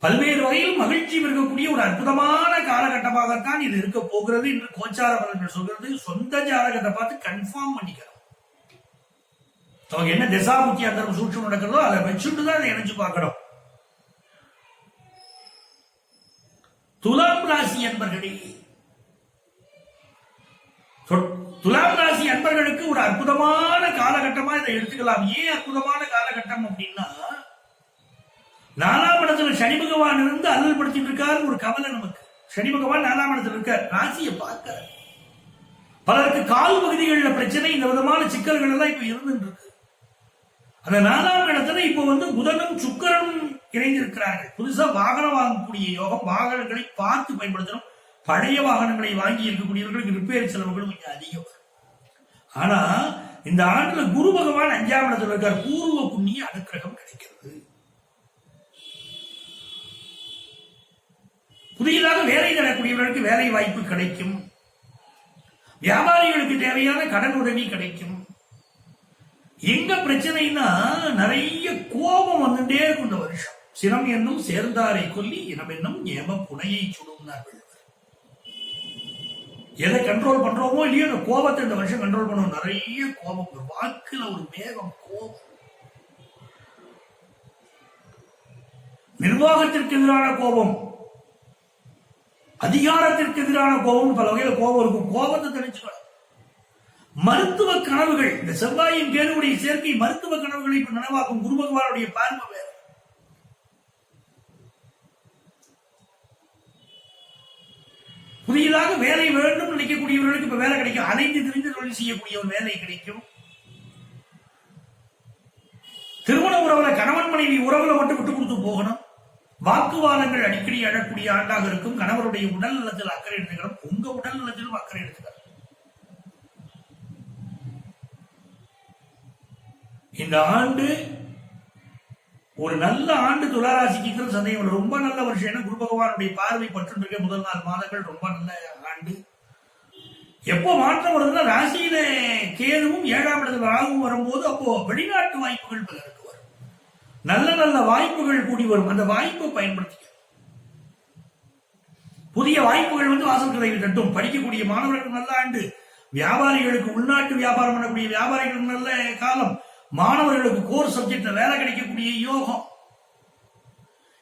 பல்வேறு வகையில் மகிழ்ச்சி இருக்கக்கூடிய ஒரு அற்புதமான காலகட்டமாகத்தான் இது இருக்க போகிறது என்று கோச்சார பலன்கள் சொல்கிறது. சொந்த ஜாதகத்தை பார்த்து கன்ஃபார்ம் பண்ணிக்கிறோம். அவங்க என்ன தசாபுத்தி அந்த சூட்சம் நடக்கிறதோ அதை வச்சுட்டு தான் அதை இணைச்சு பார்க்கணும். துலாம் ராசி அன்பர்களே, துலாம் ராசி அன்பர்களுக்கு ஒரு அற்புதமான காலகட்டமா இதை எடுத்துக்கலாம். ஏன் அற்புதமான காலகட்டம் அப்படின்னா, 4ஆம் இடத்துல சனி பகவான் இருந்து அலுவல்படுத்திட்டு இருக்காரு. ஒரு கவலை நமக்கு. சனி பகவான் 4ஆம் இடத்துல இருக்க, ராசியை பார்க்க பலருக்கு கால் பகுதிகளில் பிரச்சனை, இந்த விதமான சிக்கல்கள் எல்லாம் இப்ப இருந்துட்டு இருக்கு. அந்த 4ஆம் இடத்துல இப்ப புதனும் சுக்கிரனும் இணைந்திருக்கிறார்கள். புதுசா வாகனம் வாங்கக்கூடிய யோகம். வாகனங்களை பார்த்து பயன்படுத்தணும். பழைய வாகனங்களை வாங்கி இருக்கக்கூடியவர்களுக்கு ரிப்பேர் செலவுகள் கொஞ்சம் அதிகம். ஆனா இந்த ஆண்டுல குரு பகவான் 5ஆம் இடத்துல இருக்கார். பூர்வ புண்ணிய அனுக்கிரகம் கிடைக்கிறது. புதியதாக வேலை தரக்கூடியவர்களுக்கு வேலை வாய்ப்பு கிடைக்கும். வியாபாரிகளுக்கு தேவையான கடன் உதவி கிடைக்கும். எங்க பிரச்சனைனா நிறைய கோபம் வந்துட்டே இருக்கும் இந்த வருஷம். சினம் என்னும் சேர்ந்தாரை கொல்லி இனம் என்னும் ஏம புனையை சுடும். எதை கண்ட்ரோல் பண்றோமோ இல்லையோ அந்த கோபத்தை இந்த வருஷம் கண்ட்ரோல் பண்ணுவோம். நிறைய கோபம், ஒரு வாக்குல ஒரு மேகம் கோபம். நிர்வாகத்திற்கு எதிரான கோபம், அதிகாரத்திற்கு எதிரான கோபம், பல வகையில கோபம் இருக்கும். கோபத்தை தெளிச்சுக்கணும். மருத்துவ கனவுகள், இந்த செவ்வாயின் கேதுவுடைய சேர்க்கை மருத்துவ கனவுகளை இப்ப நனவாக்கும். குரு பகவானுடைய பார்வை வேறு. புதியதாக வேலை வேண்டும் நினைக்கக்கூடியவர்களுக்கு இப்ப வேலை கிடைக்கும். அலைந்து திரிந்து தொழில் செய்யக்கூடிய ஒரு வேலை கிடைக்கும். திருமண உறவுல கணவன் மனைவி உறவுல மட்டும் விட்டு கொடுத்து போகணும். வாக்குவாதங்கள் அடிக்கடி எழக்கூடிய ஆண்டாக இருக்கும். கணவருடைய உடல் நலத்தில் அக்கறை எடுத்துக்கணும். உங்க உடல் நலத்திலும் அக்கறை எடுத்துக்கணும். இந்த ஆண்டு ஒரு நல்ல ஆண்டு துளாராசிக்கு சந்தேகம். ரொம்ப நல்ல வருஷம். ஏன்னா குரு பகவானுடைய பார்வை பற்று முதல் 4 மாதங்கள் ரொம்ப நல்ல ஆண்டு. எப்போ மாற்றம் வருதுன்னா ராசியில கேதுவும் 7ஆம் இடத்துல ராகுவும் வரும்போது அப்போ வெளிநாட்டு வாய்ப்புகள் பலருக்கு வரும். நல்ல நல்ல வாய்ப்புகள் கூடி வரும். அந்த வாய்ப்பை பயன்படுத்திக்க. புதிய வாய்ப்புகள் வாசல் கதவை தட்டும். படிக்கக்கூடிய மாணவர்களுக்கு நல்ல ஆண்டு. வியாபாரிகளுக்கு, உள்நாட்டு வியாபாரம் பண்ணக்கூடிய வியாபாரிகளுக்கு நல்ல காலம். மாணவர்களுக்கு கோர் சப்ஜெக்ட்ல வேலை கிடைக்கக்கூடிய யோகம்.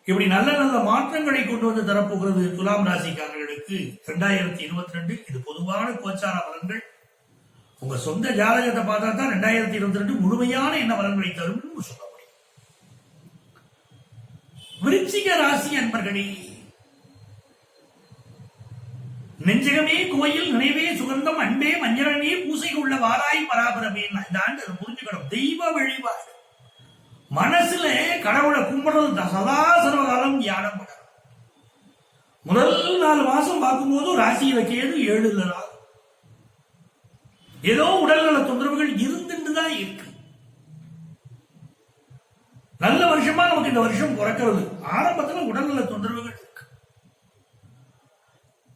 இப்படி நல்ல நல்ல மாற்றங்களை கொண்டு வந்து தரப்போகிறது துலாம் ராசிக்காரர்களுக்கு 2022. இது பொதுவான கோச்சார பலன்கள். உங்க சொந்த ஜாதகத்தை பார்த்தா தான் 2022 முழுமையான என்ன பலன்களை தரும் சொல்ல முடியும். விருச்சிக ராசி அன்பர்களே, நெஞ்சகமே கோயில், நினைவே சுகந்தம், அன்பே மஞ்சளனே, பூசை உள்ள வாராய் பராபரமே. இந்த ஆண்டு புரிஞ்சுக்கணும். தெய்வ வழிபாடு, மனசுல கடவுளை கும்பிடுறது சதா சர்வகாலம் தியானம் பண்ணணும். முதல் 4 மாசம் பார்க்கும்போது ராசியில கேது 7ல் ராகு. ஏதோ உடல்நல தொந்தரவுகள் இருந்துட்டுதான் இருக்கு. நல்ல வருஷமா நமக்கு இந்த வருஷம் பிறக்கிறது. ஆரம்பத்துல உடல்நல தொந்தரவுகள் இருக்கு.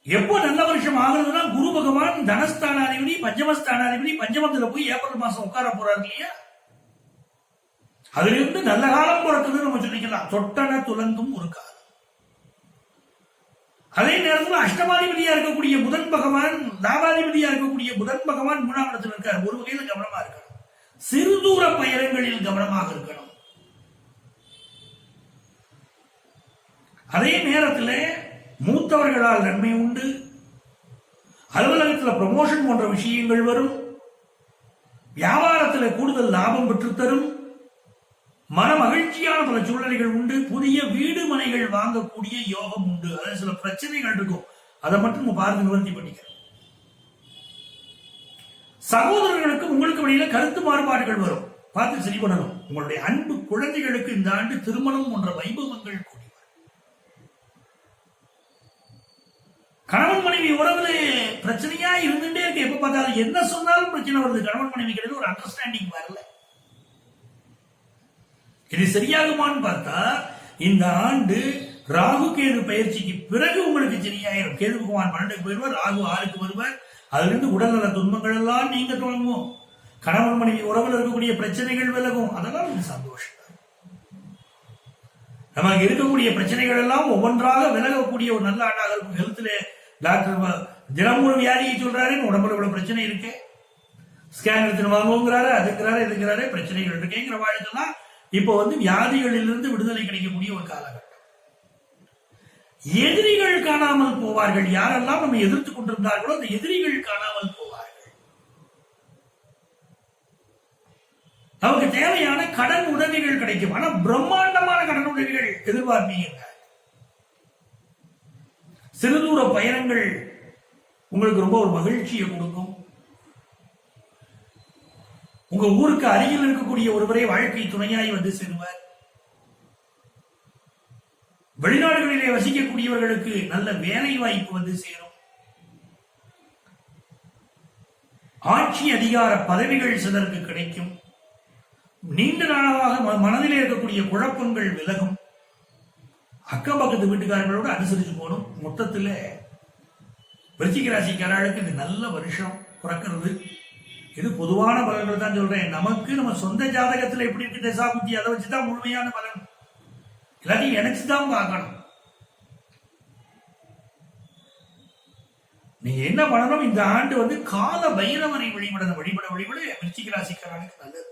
எப்போ நல்ல வருஷம் ஆகுறதுன்னா குரு பகவான் தனஸ்தானாதிபதி, பஞ்சமஸ்தானாதிபதி, பஞ்சமத்துல போய் ஏப்ரல் மாசம் உட்கார போறாரு இல்லையா? அதுல இருந்து நல்ல காலம் பிறக்குதுன்னு நம்ம சொல்லிக்கலாம். தொட்டன துலங்கும் ஒரு காலம். அதே நேரத்தில் அஷ்டமாதிபதியா இருக்கக்கூடிய புதன் பகவான், லாபாதிபதியா இருக்கக்கூடிய புதன் பகவான் 3ஆம் இடத்துல இருக்கார். ஒரு வகையில கவனமா இருக்கணும். சிறு தூர பயணங்களில் கவனமாக இருக்கணும். அதே நேரத்தில் மூத்தவர்களால் நன்மை உண்டு. அலுவலகத்தில் ப்ரமோஷன் போன்ற விஷயங்கள் வரும். வியாபாரத்தில் கூடுதல் லாபம் பெற்று தரும். மன மகிழ்ச்சியான பல சூழ்நிலைகள் உண்டு. புதிய வீடு மனைகள் வாங்கக்கூடிய யோகம் உண்டு. அதில் சில பிரச்சனைகள் இருக்கும். அதை மட்டும் பார்த்து நிவர்த்தி பண்ணிக்கிறோம். சகோதரர்களுக்கு உங்களுக்கு இடையில கருத்து மாறுபாடுகள் வரும். பார்த்து சரி பண்ணணும். உங்களுடைய அன்பு குழந்தைகளுக்கு இந்த ஆண்டு திருமணம் போன்ற வைபவங்கள் கூடி. கணவன் மனைவி உறவுல பிரச்சனையா இருந்துட்டே இருக்கு. எப்ப பார்த்தாலும் என்ன சொன்னாலும் பிரச்சனை வருது. கணவன் மனைவி கிடையாது, ஒரு அண்டர்ஸ்டாண்டிங் வரல. இது சரியாகுமான்னு பார்த்தா இந்த ஆண்டு ராகு கேது பயிற்சிக்கு பிறகு உங்களுக்கு சரியாயிரும். கேது பகவான் 12க்கு போயிடுவார், ராகு 6க்கு வருவார். அதுல இருந்து உடல்நல துன்பங்கள் எல்லாம் நீங்க தொடங்கும். கணவன் மனைவி உறவுல இருக்கக்கூடிய பிரச்சனைகள் விலகும். அதெல்லாம் சந்தோஷம். நமக்கு இருக்கக்கூடிய பிரச்சனைகள் எல்லாம் ஒவ்வொன்றாக விலகக்கூடிய ஒரு நல்ல ஆண்டாக இருக்கும். ஹெல்த்ல டாக்டர் தினம் ஒரு வியாதியை சொல்றாரு, உடம்புல இவ்வளவு பிரச்சனை இருக்கு, ஸ்கேன் எடுத்து வாங்குங்கிறாரு, அதுங்கிறாரு, இதுங்கிறாரு, பிரச்சனைகள் இருக்குங்கிற வாழ்க்கெல்லாம் இப்போ வியாதிகளிலிருந்து விடுதலை கிடைக்கக்கூடிய ஒரு காலகட்டம். எதிரிகள் காணாமல் போவார்கள். யாரெல்லாம் நம்ம எதிர்த்து கொண்டிருந்தார்களோ அந்த எதிரிகள் காணாமல் போவார்கள். நமக்கு தேவையான கடன் உதவிகள் கிடைக்கும். ஆனா பிரம்மாண்டமான கடன் உதவிகள் எதிர்பார்ப்பீங்க. சிறுதூர பயணங்கள் உங்களுக்கு ரொம்ப ஒரு மகிழ்ச்சியை கொடுக்கும். உங்க ஊருக்கு அருகில் இருக்கக்கூடிய ஒருவரை வாழ்க்கை துணையாய் சேருவார். வெளிநாடுகளிலே வசிக்கக்கூடியவர்களுக்கு நல்ல வேலை வாய்ப்பு சேரும். ஆட்சி அதிகார பதவிகள் சிலருக்கு கிடைக்கும். நீண்ட நாளாக மனதிலே இருக்கக்கூடிய குழப்பங்கள் விலகும். அக்கம் பக்கத்து வீட்டுக்காரங்களோட அனுசரிச்சு போகணும். மொத்தத்தில் விருச்சிக ராசிக்காரர்களுக்கு இது நல்ல வருஷம் பிறக்கிறது. இது பொதுவான பலன்கள் தான் சொல்றேன். நமக்கு நம்ம சொந்த ஜாதகத்தில் எப்படி இருக்கு தசாபுத்தி, அதை வச்சுதான் முழுமையான பலன். எல்லாத்தையும் நினைச்சுதான் பார்க்கணும். நீங்க என்ன பண்ணணும், இந்த ஆண்டு கால பைரவரை வழிபட விருச்சிக ராசிக்காரனுக்கு நல்லது.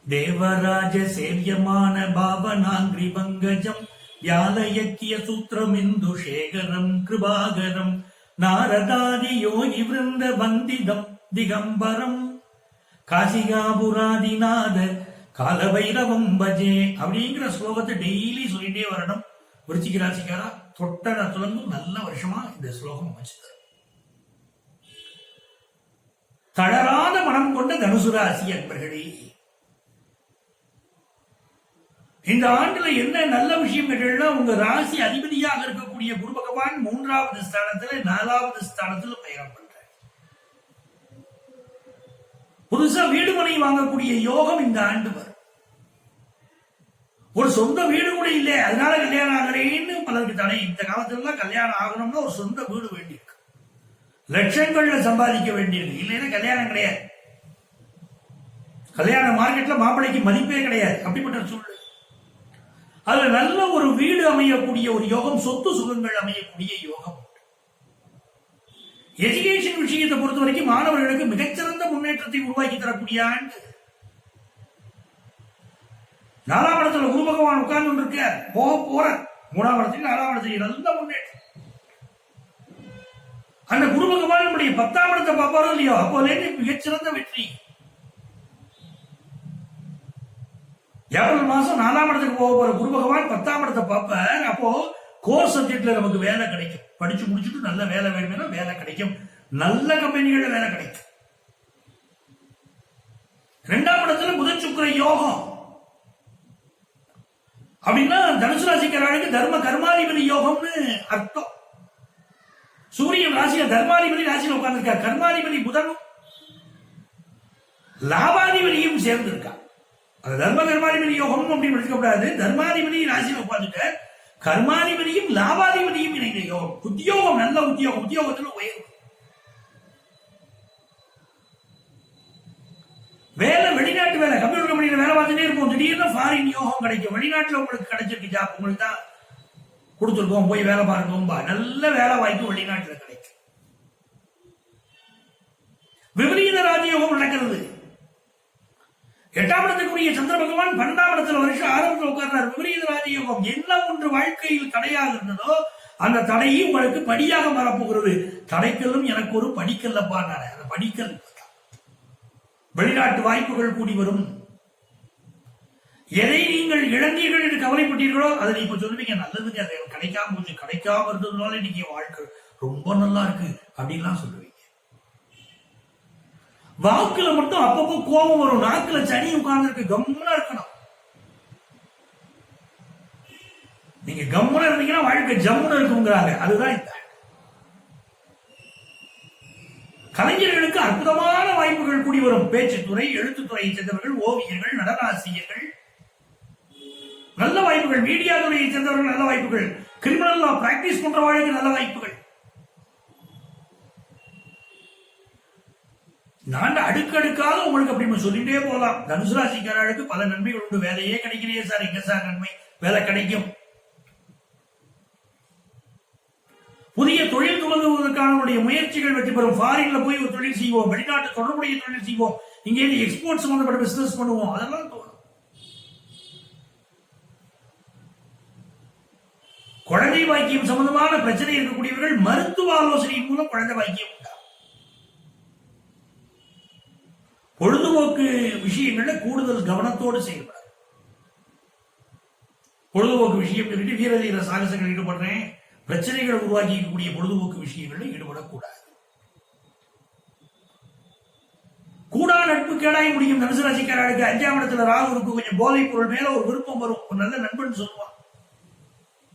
தேவராஜ சேவியமான பாவனாங்கிரி பங்கஜம் வியாலயக்கிய சூத்திரமிந்து சேகரம் கிருபாகரம் நாரதாதி யோகி விருந்த வந்திதம் திகம்பரம் காசிகாபுராதிநாத காலபைரவம் பஜே அப்படிங்கிற ஸ்லோகத்தை டெய்லி சொல்லிட்டே வரணும். விருச்சிக ராசிக்காரா தொட்டட துலங்கும் நல்ல வருஷமா இந்த ஸ்லோகம் அமைச்சது. தளராத மனம் கொண்ட தனுசு ராசி அன்பர்களே, இந்த ஆண்டுல என்ன நல்ல விஷயம் கேட்டா, உங்க ராசி அதிபதியாக இருக்கக்கூடிய குரு பகவான் 3வது ஸ்தானத்துல 4வது ஸ்தானத்துல பயணம் பண்ற. புதுசா வீடு மனை வாங்கக்கூடிய யோகம் இந்த ஆண்டு வரும். ஒரு சொந்த வீடு கூட இல்லை, அதனால கல்யாணம் ஆகலேன்னு பலருக்கு தடை. இந்த காலத்துல கல்யாணம் ஆகணும்னா ஒரு சொந்த வீடு வேண்டியிருக்கு, லட்சங்கள்ல சம்பாதிக்க வேண்டியிருக்கு, இல்லைன்னா கல்யாணம் கிடையாது. கல்யாண மார்க்கெட்ல மாப்பிள்ளைக்கு மதிப்பே கிடையாது. அப்படிப்பட்ட சூழ்நிலை. அதுல நல்ல ஒரு வீடு அமையக்கூடிய ஒரு யோகம், சொத்து சுகங்கள் அமையக்கூடிய யோகம். எஜுகேஷன் விஷயத்தை பொறுத்த வரைக்கும் மாணவர்களுக்கு மிகச்சிறந்த முன்னேற்றத்தை உருவாக்கி தரக்கூடிய ஆண்டு. 4ஆம் இடத்துல குரு பகவான் உட்கார்ந்து இருக்க போற 3ஆம் இடத்துல 4ஆம் இடத்துல நல்ல முன்னேற்றம். அந்த குரு பகவான் நம்முடைய 10ஆம் இடத்தை பார்ப்பாரோ இல்லையோ, அப்போலேருந்து மிகச்சிறந்த வெற்றி. ஏப்ரல் மாசம் 4ஆம் இடத்துக்கு போக போற குரு பகவான் 10ஆம் இடத்தை பார்ப்பார். அப்போ கோர் சப்ஜெக்ட்ல நமக்கு வேலை கிடைக்கும். படிச்சு முடிச்சுட்டு நல்ல வேலை வேணும்னா வேலை கிடைக்கும், நல்ல கம்பெனிகள்ல வேலை கிடைக்கும். 2ஆம் இடத்துல புதன் சுக்கிர யோகம் அப்படின்னா தனுசு ராசிக்காரர்களுக்கு தர்ம கர்மாதிபதி யோகம்னு அர்த்தம். சூரியன் ராசியில தர்மாதிபதி ராசியில உட்கார்ந்துருக்கார். கர்மாதிபதி புதனும் லாபாதிபதியும் சேர்ந்து இருக்கா. அது தர்ம கர்மாதிபதி யோகம் அப்படின்னு எடுத்துக்கூடாது. தர்மாதிபதி ராசியில உட்கார்ந்துட்டு கர்மாதிபதியும் லாபாதிபதியும் இணைந்த யோகம். உத்தியோகம் நல்ல உத்தியோகம், உத்தியோகத்துல உயர்வு. வேலை வெளிநாட்டு வேலை, கம்ப்யூட்டர் கம்பெனியில வேலை பார்த்துட்டே இருப்போம், திடீர்னு ஃபாரின் யோகம் கிடைக்கும். வெளிநாட்டுல உங்களுக்கு கிடைச்சிருக்கு ஜாப், உங்களுக்கு தான் கொடுத்துருக்கோம், போய் வேலை பார்க்கணும், நல்ல வேலை வாய்ப்பு வெளிநாட்டுல கிடைக்கும். விபரீத ராஜயோகம் நடக்கிறது. 8ஆம் இடத்துக்குரிய சந்திர பகவான் 12ஆம் இடத்துல வருஷம் ஆரம்பத்தில் உட்கார்ந்தார். விபரீத ராஜயோகம். என்ன ஒன்று வாழ்க்கையில் தடையாக இருந்ததோ அந்த தடையை உங்களுக்கு படியாக மாறப்போகிறது. தடைக்கல்லும் எனக்கு ஒரு படிக்கல்லப்பா, அந்த படிக்கல் வெளிநாட்டு வாய்ப்புகள் கூடி வரும். எதை நீங்கள் இழந்தீர்கள் என்று கவலைப்பட்டீர்களோ அதை இப்ப சொல்லுவீங்க, நல்லதுங்க, அது கிடைக்காம போச்சு, கிடைக்காம இருந்ததுனால இன்னைக்கு வாழ்க்கை ரொம்ப நல்லா இருக்கு அப்படின்லாம் சொல்லுவீங்க. வாக்குல மட்டும் அப்பப்போ கோபம் வரும், நாக்குல சனி உட்கார்ந்து இருக்கு, கம்முனா இருக்கணும். நீங்க கம்முனா இருந்தீங்கன்னா வாழ்க்கை ஜம்முன்னு இருக்குங்கிறாங்க. அதுதான் இந்த கலைஞர்களுக்கு அற்புதமான வாய்ப்புகள் கூடி வரும். பேச்சுத்துறை, எழுத்துத்துறையை சேர்ந்தவர்கள், ஓவியர்கள், நடனாசிரியர்கள் நல்ல வாய்ப்புகள். மீடியா துறையை சேர்ந்தவர்கள் நல்ல வாய்ப்புகள். கிரிமினல் லா பிராக்டிஸ் பண்றவர்களுக்கு நல்ல வாய்ப்புகள். நான் அடுக்கடுக்காக உங்களுக்கு அப்படி சொல்லிட்டே போகலாம். தனுசு ராசிக்காரர்களுக்கு பல நன்மைகள் உண்டு. வேலையே கிடைக்கலையே சார், எங்க சார் நன்மை? வேலை கிடைக்கும். புதிய தொழில் துவங்குவதற்கான முயற்சிகள் வெற்றி பெறும். ஃபாரின்ல போய் ஒரு தொழில் செய்வோம், வெளிநாட்டு தொடர்புடைய தொழில் செய்வோம், இங்கே எக்ஸ்போர்ட் சம்பந்தப்பட்ட பிசினஸ் பண்ணுவோம், அதெல்லாம் தோணும். குழந்தை பாக்கியம் சம்பந்தமான பிரச்சனை இருக்கக்கூடியவர்கள் மருத்துவ ஆலோசனையின் மூலம் குழந்தை பாக்கியம் உண்டா. பொழுதுபோக்கு விஷயங்கள்ல கூடுதல் கவனத்தோடு செயல்பட. பொழுதுபோக்கு விஷயம் சொல்லிட்டு வீரதீர சாகசங்கள் ஈடுபடுறேன், பிரச்சனைகளை உருவாக்கிக்கூடிய பொழுதுபோக்கு விஷயங்களில் ஈடுபடக்கூடாது. கூடா நட்பு கேடாய் முடியும். தனுசு ராசிக்காரர்களுக்கு 5ஆம் இடத்துல ராகுவுக்கு கொஞ்சம் போதைப் பொருள் மேல ஒரு விருப்பம் வரும். ஒரு நல்ல நண்பன் சொல்லுவான்,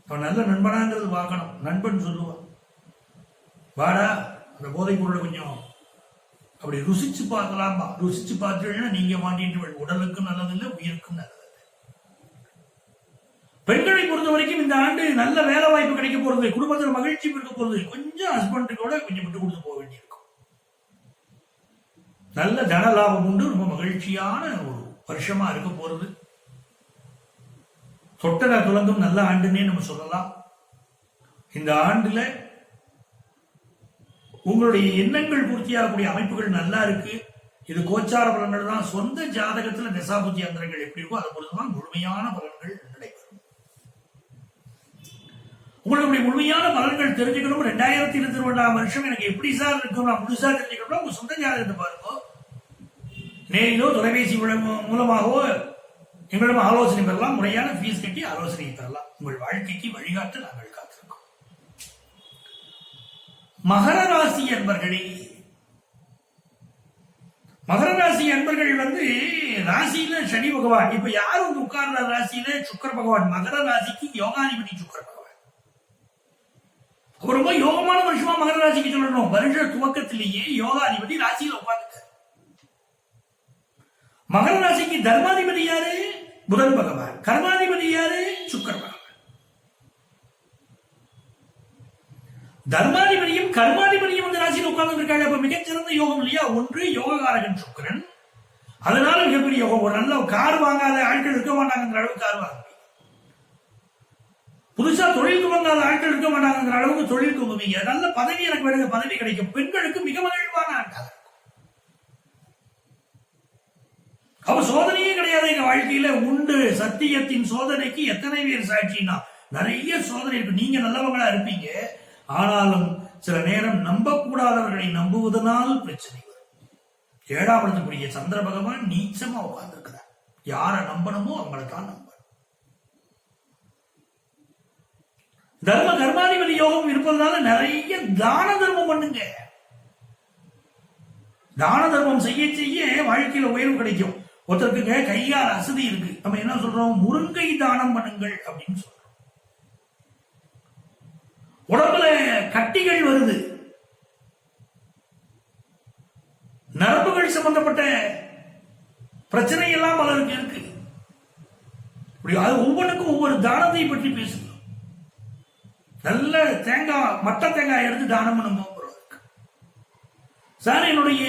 அவன் நல்ல நண்பனாங்கிறது பார்க்கணும். நண்பன் சொல்லுவான், வாடா அந்த போதைப் பொருளை கொஞ்சம் அப்படி ருசிச்சு பார்க்கலாமா. ருசிச்சு பார்த்தீங்கன்னா நீங்க மாட்டிட்டு உடலுக்கும் நல்லதில்லை, உயிருக்கும் நல்லதில்லை. பெண்களை பொறுத்த வரைக்கும் இந்த ஆண்டு நல்ல வேலை வாய்ப்பு கிடைக்க போறது, குடும்பத்தில் மகிழ்ச்சி இருக்க போறது. கொஞ்சம் ஹஸ்பண்டுக்கூட கொஞ்சம் விட்டு கொடுத்து போக வேண்டியிருக்கும். நல்ல தன லாபம் உண்டு. ரொம்ப மகிழ்ச்சியான ஒரு வருஷமா இருக்க போறது. தொட்டத துலங்கும் நல்ல ஆண்டுன்னே நம்ம சொல்லலாம். இந்த ஆண்டுல உங்களுடைய எண்ணங்கள் பூர்த்தியாகக்கூடிய அமைப்புகள் நல்லா இருக்கு. இது கோச்சார பலன்கள் தான். சொந்த ஜாதகத்துல தசாபுத்தி அந்தரங்கள் எப்படி இருக்கோ அதை பொறுத்துதான் முழுமையான பலன்கள் நடைபெறும். உங்களுக்கு முழுமையான பலன்கள் தெரிஞ்சுக்கணும். 2022 வருஷம் எனக்கு எப்படி சார் இருக்கும் நான் முழுசா தெரிஞ்சுக்கணும். உங்க சொந்த ஜாதகத்தை பாருங்க. நேரிலோ தொலைபேசி மூலமாகவோ எங்களிடம் ஆலோசனை பெறலாம். முறையான ஃபீஸ் கட்டி ஆலோசனை பெறலாம். உங்கள் வாழ்க்கைக்கு வழிகாட்ட நாங்கள் காத்திருக்கோம். மகர ராசி அன்பர்களே, மகர ராசி அன்பர்கள் ராசியில சனி பகவான். இப்ப யார் உட்கார்ந்த ராசியில சுக்கர பகவான். மகர ராசிக்கு யோகாதிபதி சுக்கர பகவான். ரொம்ப யோகமான வருஷமா மகர ராசிக்கு சொல்லணும். வருஷ துவக்கத்திலேயே யோகாதிபதி ராசியில உட்கார்ந்து. மகர ராசிக்கு தர்மாதிபதி யாரு? புதன் பகவான். கர்மாதிபதி யாரு? சுக்கர பகவான். தர்மாதிபதியும் கர்மாதிபதியும் ராசியில் உட்கார்ந்து இருக்காங்க. அப்ப மிகச்சிறந்த யோகம் இல்லையா? ஒன்று யோககாரகன் சுக்கரன். அதனால மிகப்பெரிய யோகம். ஒரு நல்ல கார் வாங்காத ஆட்கள் இருக்க மாட்டாங்கிற அளவுக்கு கார் வாங்க. புதுசா தொழில் துவங்காத ஆட்கள் இருக்க மாட்டாங்கிற அளவுக்கு தொழில் துவங்குவீங்க. நல்ல பதவி எனக்கு வேணுங்க, பதவி கிடைக்கும். பெண்களுக்கு மிக மகிழ்வான ஆண்டாக. அவ சோதனையே கிடையாது எங்க வாழ்க்கையில. உண்டு சத்தியத்தின் சோதனைக்கு எத்தனை பேர் சாட்சினா? நிறைய சோதனை இருக்கு. நீங்க நல்லவங்களா இருப்பீங்க. ஆனாலும் சில நேரம் நம்பக்கூடாதவர்களை நம்புவதனால் பிரச்சனை வரும். 7ஆம் இடத்துக்குரிய சந்திர பகவான் நீச்சமா உட்கார்ந்து இருக்கிறார். யாரை நம்பணுமோ அவங்களை தான் நம்பணும். தர்ம கர்மாதிபதி யோகம் இருப்பதனால நிறைய தான தர்மம் பண்ணுங்க. தான தர்மம் செய்ய செய்ய வாழ்க்கையில உயர்வு கிடைக்கும். ஒருத்தருக்கு கையால் அசதி இருக்கு, நம்ம என்ன சொல்றோம்? முருங்கை தானம் பண்ணுங்கள் அப்படின்னு சொல்றோம். உடம்புல கட்டிகள் வருது, நரம்புகள் சம்பந்தப்பட்ட பிரச்சனை எல்லாம் பலருக்கு இருக்கு. அது ஒவ்வொன்றுக்கும் ஒவ்வொரு தானத்தை பற்றி பேசுகிறோம். நல்ல தேங்காய், மட்ட தேங்காய் எடுத்து தானம் பண்ணுவோம். சார், என்னுடைய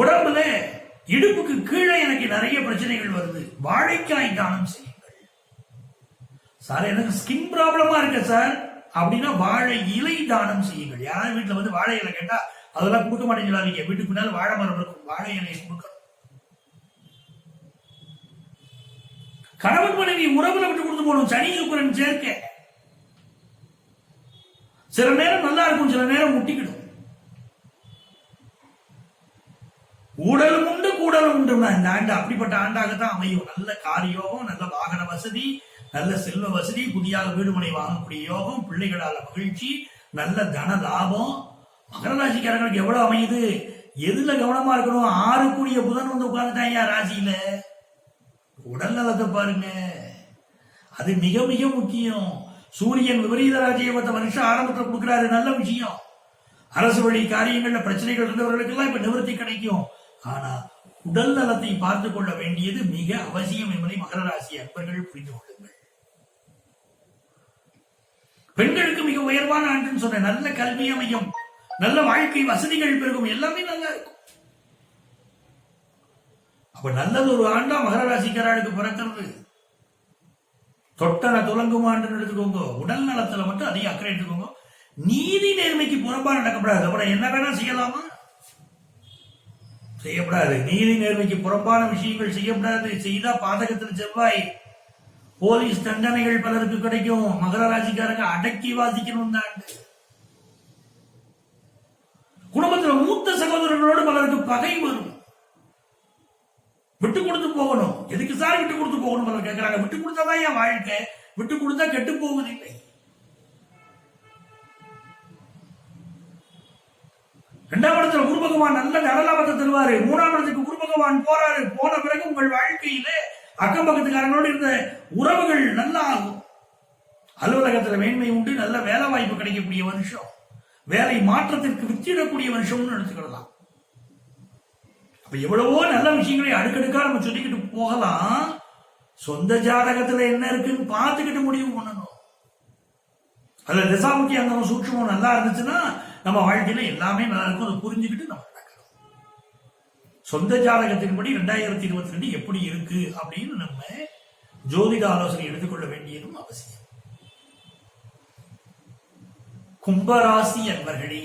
உடம்புல இடுப்புக்கு கீழே எனக்கு நிறைய பிரச்சனைகள் வருது, வாழைக்காய் தானம் செய்யுங்கள். சார், எனக்கு ஸ்கின் ப்ராப்ளமா இருக்கு சார் அப்படின்னா வாழை இலை தானம் செய்யுங்கள். யாராவது வீட்டுல வாழை இலை கேட்டா அதெல்லாம் கொடுக்க மாட்டேங்கிறாங்க. வீட்டுக்கு பின்னால் வாழை மரம் இருக்கும், வாழை இலையை கொடுக்கணும். கணவன் மனைவி உறவுல விட்டு கொடுத்து போகணும். சனி சுக்கிரன் சேர்க்க சில நேரம் நல்லா இருக்கும், சில நேரம் முட்டிக்கிடும். ஊடலும் உண்டு கூடலும் உண்டு. இந்த ஆண்டு அப்படிப்பட்ட ஆண்டாகத்தான் அமையும். நல்ல காரியோகம், நல்ல வாகன வசதி, நல்ல செல்வ வசதி, புதியாக வீடுமனை வாங்கக்கூடிய யோகம், பிள்ளைகளால மகிழ்ச்சி, நல்ல தன லாபம். மகர ராசிக்காரங்களுக்கு எவ்வளவு அமையுது? எதுல கவனமா இருக்கணும்? 6 கூடிய புதன் உட்கார்ந்துட்டாங்க ராசியில. உடல் நலத்தை பாருங்க, அது மிக மிக முக்கியம். சூரியன் விபரீத ராஜயோகத்தை வருஷம் ஆரம்பத்தில் கொடுக்கிறாரு, நல்ல விஷயம். அரசு வழி காரியங்கள்ல பிரச்சனைகள் இருந்தவர்களுக்கு எல்லாம் இப்ப நிவர்த்தி கிடைக்கும். ஆனா உடல் நலத்தை பார்த்து கொள்ள வேண்டியது மிக அவசியம் என்பதை மகர ராசி அன்பர்கள் புரிந்து கொள்ளுங்கள். பெண்களுக்கு மிக உயர்வான ஆண்டுன்னு சொன்ன நல்ல கல்வி அமையும், நல்ல வாழ்க்கை வசதிகள் பெருகும், எல்லாமே நல்லா இருக்கும். அப்ப நல்லது ஒரு ஆண்டா மகர ராசிக்காரர்களுக்கு பிறக்கிறது. தொட்டன துலங்கும் ஆண்டுன்னு எடுத்துக்கோங்க. உடல் நலத்துல மட்டும் அதிக அக்கறை எடுத்துக்கோங்க. நீதி நேர்மைக்கு புறம்பா நடக்கப்படாது. அப்புறம் என்ன வேணா செய்யலாமா? செய்யப்படாது. நீதி நேர்மைக்கு புறம்பான விஷயங்கள் செய்யப்படாது. செய்தா பாதகத்தில் செவ்வாய், போலீஸ் தண்டனைகள் பலருக்கு கிடைக்கும். மகர ராசிக்காரங்க அடக்கி வாசிக்கணும். குடும்பத்தில் மூத்த சகோதரர்களோடு பலருக்கு பகை வரும். விட்டு கொடுத்து போகணும். எதுக்கு சார் விட்டு கொடுத்து போகணும் பலர் கேட்கிறாங்க. விட்டு கொடுத்தாதான் என் வாழ்க்கை, விட்டு கொடுத்தா கெட்டு போவதில்லை. 2ஆம் இடத்துல குரு பகவான் நல்ல தனலாபத்தை தருவாரு. 3ஆம் இடத்துக்கு குரு பகவான் போறாரு. போன பிறகு உங்கள் வாழ்க்கையில அக்கம் பக்கத்துக்காரங்களோடு இருந்த உறவுகள் நல்லா ஆகும். அலுவலகத்துல மேன்மை உண்டு, நல்ல வேலை வாய்ப்பு கிடைக்கக்கூடிய வருஷம், வேலை மாற்றத்திற்கு வித்திடக்கூடிய வருஷம்னு எடுத்துக்கிடலாம். அப்ப எவ்வளவோ நல்ல விஷயங்களை அடுக்கடுக்கா நம்ம சொல்லிக்கிட்டு போகலாம். சொந்த ஜாதகத்துல என்ன இருக்குன்னு பார்த்துக்கிட்டு முடிவு பண்ணணும். அதுல தசாபுத்தி அங்கம் சூட்சமும் நல்லா இருந்துச்சுன்னா நம்ம வாழ்க்கையில எல்லாமே நல்லா இருக்கும். அதை புரிஞ்சுக்கிட்டு நம்ம நடக்கணும். சொந்த ஜாதகத்தின்படி 2022 எப்படி இருக்கு அப்படின்னு நம்ம ஜோதிட ஆலோசனை எடுத்துக்கொள்ள வேண்டியதும் அவசியம். கும்பராசி அன்பர்களே,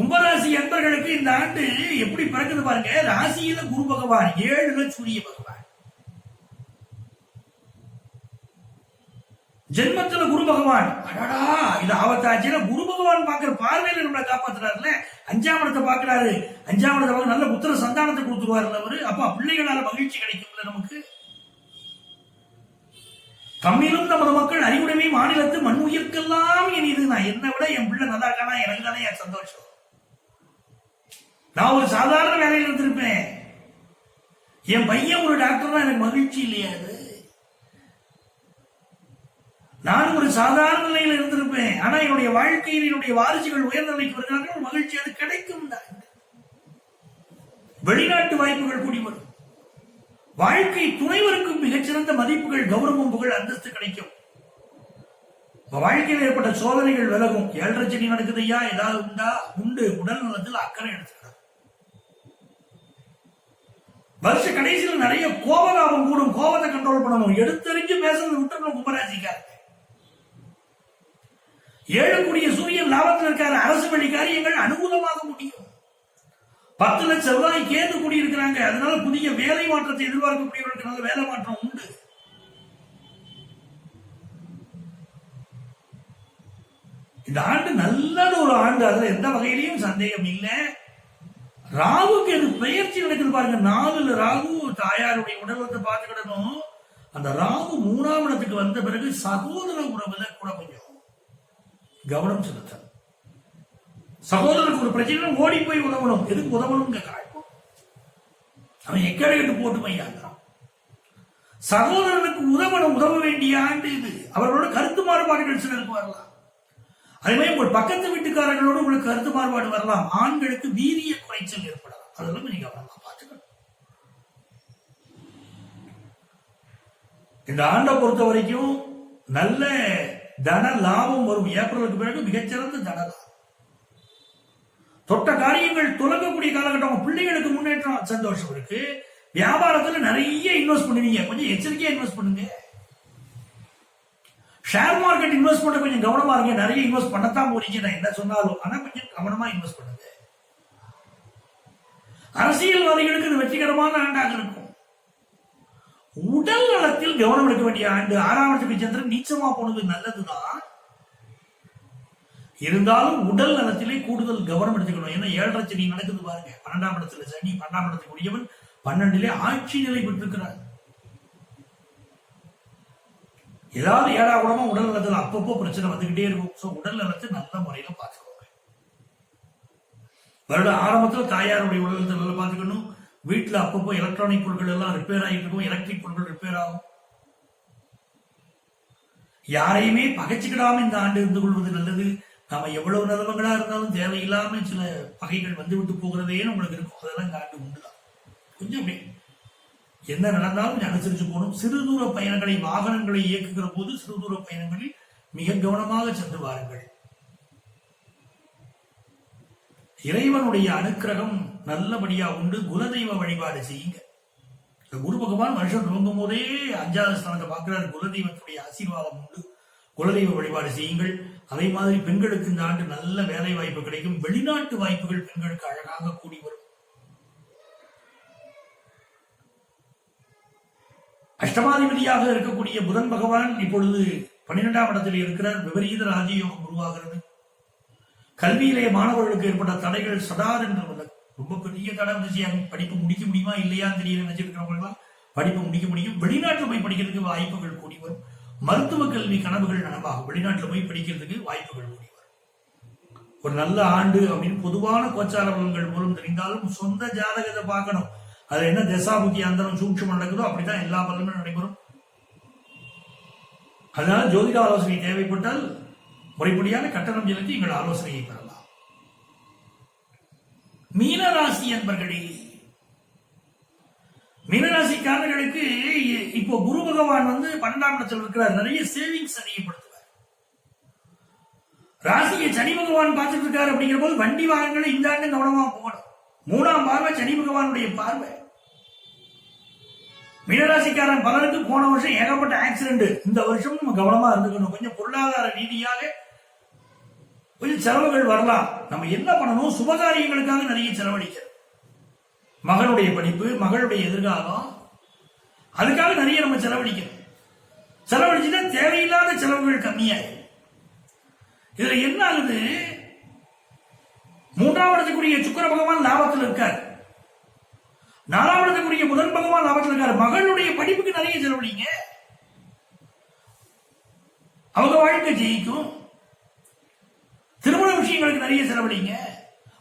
கும்பராசி அன்பர்களுக்கு இந்த ஆண்டு எப்படி பிறக்குது பாருங்க. ராசியில குரு பகவான், 7ல சூரிய பகவான், ஜென்மத்துல குரு பகவான். அடடா இது ஆபத்தாச்சுன்னா குரு பகவான் பாக்குற பார்வையில நம்மளை காப்பாத்துறாருல. 5ஆம் இடத்தை பாக்குறாரு. 5ஆம் இடத்தை பார்க்க நல்ல புத்திர சந்தானத்தை கொடுத்துருவாரு அவரு. அப்ப பிள்ளைகளால மகிழ்ச்சி கிடைக்கும்ல நமக்கு. தம்மிலும் நமது மக்கள் அறிவுடைமை மாநிலத்து மண் உயிர்க்கெல்லாம் இனிது. நான் என்னை விட என் பிள்ளை நல்லா இருக்கானா எனக்கு தானே என் சந்தோஷம். நான் ஒரு சாதாரண வேலையில் இருந்திருப்பேன், என் பையன் ஒரு டாக்டர் தான் எனக்கு மகிழ்ச்சி இல்லையா? அது நான் ஒரு சாதாரண நிலையில் இருந்திருப்பேன், ஆனா என்னுடைய வாழ்க்கையில் என்னுடைய வாரிசுகள் உயர்ந்த நிலைக்கு வருகிறார்கள், மகிழ்ச்சி அது கிடைக்கும் தான். வெளிநாட்டு வாய்ப்புகள் கூடி வரும். வாழ்க்கை துணைவருக்கும் மிகச்சிறந்த மதிப்புகள், கௌரவம், புகழ், அந்தஸ்து கிடைக்கும். வாழ்க்கையில் ஏற்பட்ட சோதனைகள் விலகும். 7.5 சனி நடக்குது ஐயா, ஏதாவது உண்டா? உண்டு. உடல் நலத்தில் அக்கறை எடுத்துக்கிறார். வருஷ கடைசியில் நிறைய கோபதாபம் கூடும். கோபத்தை கண்ட்ரோல் பண்ணணும். எடுத்தறிஞ்சு பேசுறது விட்டுறணும். கும்பராசிக்காரங்க 7 சூரியன் லாபத்தில் இருக்காரு. அரசு வழி காரியங்கள் அனுகூலமாக முடியும். 10ல செவ்வாய் கேது கூடி இருக்கிறாங்க. அதனால புதிய வேலை மாற்றத்தை எதிர்பார்க்கக்கூடியவர்களுக்கு நல்ல வேலை மாற்றம் உண்டு. இந்த ஆண்டு நல்ல ஒரு ஆண்டு, அதுல எந்த வகையிலையும் சந்தேகம் இல்லை. ராகுக்கு எது பெயர்ச்சி நடக்குது பாருங்க. 4ல ராகு, தாயாருடைய உடலத்தை பார்த்துக்கிடணும். அந்த ராகு 3ஆம் இடத்துக்கு வந்த பிறகு சகோதர உறவுல கூட கொஞ்சம் கவனம் செலுத்த. சகோதரருக்கு ஒரு பிரச்சனை ஓடி போய் உதவணும். எதுக்கு உதவணும் காட்டும். அவன் எக்கடையிட்டு போட்டு மையாங்கிறான். சகோதரனுக்கு உதவ வேண்டிய ஆண்டு இது. அவர்களோட கருத்து மாறுபாடுகள் சிலருக்கு வரலாம். அதே மாதிரி உங்கள் பக்கத்து வீட்டுக்காரர்களோடு உங்களுக்கு கருத்து மாறுபாடு வரலாம். ஆண்களுக்கு வீரிய குறைச்சல் ஏற்படலாம். அதெல்லாம் நீங்க கவனமா பார்த்துக்கணும். இந்த ஆண்டை பொறுத்த வரைக்கும் நல்ல தன லாபம் வரும். ஏப்ரலுக்கு பிறகு மிகச்சிறந்த தன லாபம். தொட்ட காரியங்கள் துலங்கக்கூடிய காலகட்டம். பிள்ளைகளுக்கு முன்னேற்றம், சந்தோஷம் இருக்கு. வியாபாரத்துல நிறைய இன்வெஸ்ட் பண்ணுவீங்க. கொஞ்சம் எச்சரிக்கையா இன்வெஸ்ட் பண்ணுங்க. ஷேர் மார்க்கெட் இன்வெஸ்ட் பண்ண கொஞ்சம் கவனமா இருங்க. நிறைய இன்வெஸ்ட் பண்ணத்தான் போறீங்க நான் என்ன சொன்னாலும், ஆனா கொஞ்சம் கவனமா இன்வெஸ்ட் பண்ணுங்க. அரசியல்வாதிகளுக்கு இது வெற்றிகரமான ஆண்டாக இருக்கும். உடல் நலத்தில் கவனம் எடுக்க வேண்டிய ஆண்டு. 6ஆம் இடத்துக்கு சந்திரன் நீச்சமா போனது நல்லதுதான். இருந்தாலும் உடல் நலத்திலே கூடுதல் கவனம் எடுத்துக்கணும். ஏன்னா 7.5 சனி நடக்குது பாருங்க. 12ஆம் இடத்துல சனி, 12ஆம் இடத்துக்கு உரியவன் 12லே ஆட்சி நிலை பெற்றிருக்கிறார். ஏதாவது ஏடாகுடமா உடல் நலத்தில் அப்பப்போ பிரச்சனை வந்துகிட்டே இருக்கும். உடல் நலத்தை நல்ல முறையில பார்த்துக்கோங்க. வருட ஆரம்பத்தில் தாயாருடைய உடல் நலத்தை நல்லா பார்த்துக்கணும். வீட்டுல அப்பப்போ எலக்ட்ரானிக் பொருட்கள் எல்லாம் ரிப்பேர் ஆகிட்டு இருக்கும். எலக்ட்ரிக் பொருட்கள் ரிப்பேர் ஆகும். யாரையுமே பகைச்சுக்கிடாம இந்த ஆண்டு இருந்து கொள்வது நல்லது. நாம எவ்வளவு நிலவங்களா இருந்தாலும் தேவையில்லாம சில பகைகள் வந்து விட்டு போகிறதேன்னு உங்களுக்கு இருக்கும். அதெல்லாம் இந்த ஆண்டு உண்டுதான். கொஞ்சம் அப்படி என்ன நடந்தாலும் அனுசரிச்சு போகணும். சிறு தூர பயணங்களை, வாகனங்களை இயக்குகிற போது சிறு தூர பயணங்களில் மிக கவனமாக சென்று வாருங்கள். இறைவனுடைய அனுக்கிரகம் நல்லபடியா உண்டு. குலதெய்வ வழிபாடு செய்யுங்க. குரு பகவான் வருஷம் துவங்கும் போதே 5வது ஸ்தானத்தை பார்க்கிறார். குலதெய்வத்துடைய ஆசீர்வாதம் உண்டு. குலதெய்வ வழிபாடு செய்யுங்கள். அதே மாதிரி பெண்களுக்கு இந்த ஆண்டு நல்ல வேலை வாய்ப்பு கிடைக்கும். வெளிநாட்டு வாய்ப்புகள் பெண்களுக்கு அழகாக கூடி வரும். அஷ்டமாதிபதியாக இருக்கக்கூடிய புதன் பகவான் இப்பொழுது 12ஆம் இடத்தில் இருக்கிறார். விபரீத ராஜயோகம் உருவாகிறது. கல்வியிலே மாணவர்களுக்கு ஏற்பட்ட தடைகள் சதார் என்று ரொம்ப பெரிய தடை வந்துச்சு. படிப்பு முடிக்க முடியுமா இல்லையான்னு தெரியல நினைச்சிருக்கிறவங்க படிப்பு முடிக்க முடியும். வெளிநாட்டில் போய் படிக்கிறதுக்கு வாய்ப்புகள் கூடி வரும். மருத்துவ கல்வி கனவுகள் நனவாகும். வெளிநாட்டில் போய் படிக்கிறதுக்கு வாய்ப்புகள் கூடி வரும். ஒரு நல்ல ஆண்டு அப்படின்னு பொதுவான கோச்சார பலன்கள் மூலம் தெரிந்தாலும் சொந்த ஜாதகத்தை பார்க்கணும். அது என்ன தசாபுத்தி அந்தரம் சூட்சம் நடக்குதோ அப்படித்தான் எல்லா பலனும் நடைபெறும். அதனால ஜோதிட ஆலோசனை தேவைப்பட்டால் முறைப்படியான கட்டணம் செலுத்தி எங்கள் ஆலோசனையை பெறலாம். மீனராசி என்பர்களே, மீனராசிக்காரர்களுக்கு இப்போ குரு பகவான் 12ஆம் இடத்தில் இருக்கிறார். நிறைய சேவிங்ஸ் அதிகப்படுத்துவார். ராசியை சனி பகவான் பார்த்துட்டு இருக்காரு. அப்படிங்கிற போது வண்டி வாகனங்களை இந்த ஆண்டு கவனமா போகணும். 3ஆம் பார்வை சனி பகவானுடைய பார்வை. மீனராசிக்காரன் பலருக்கு போன வருஷம் ஏகப்பட்ட ஆக்சிடென்ட். இந்த வருஷம் நம்ம கவனமா இருந்துக்கணும். கொஞ்சம் பொருளாதார ரீதியாக கொஞ்சம் செலவுகள் வரலாம். நம்ம என்ன பண்ணணும், சுபகாரியங்களுக்காக நிறைய செலவழிக்கிறோம். மகனுடைய படிப்பு, மகளுடைய எதிர்காலம், அதுக்காக நிறைய நம்ம செலவழிக்கிறோம். செலவழிச்சுட்டா தேவையில்லாத செலவுகள் கம்மியாயிடும். இதுல என்ன ஆகுது, மூன்றாம் இடத்துக்குரிய சுக்கிர பகவான் லாபத்தில் இருக்காரு, நாலாம் இடத்துக்குரிய புதன் பகவான் லாபத்தில் இருக்காரு. மகளுடைய படிப்புக்கு நிறைய செலவழிங்க, அவங்க வாழ்க்கை ஜெயிக்கும். திருமண விஷயங்களுக்கு நிறைய செலவழிங்க.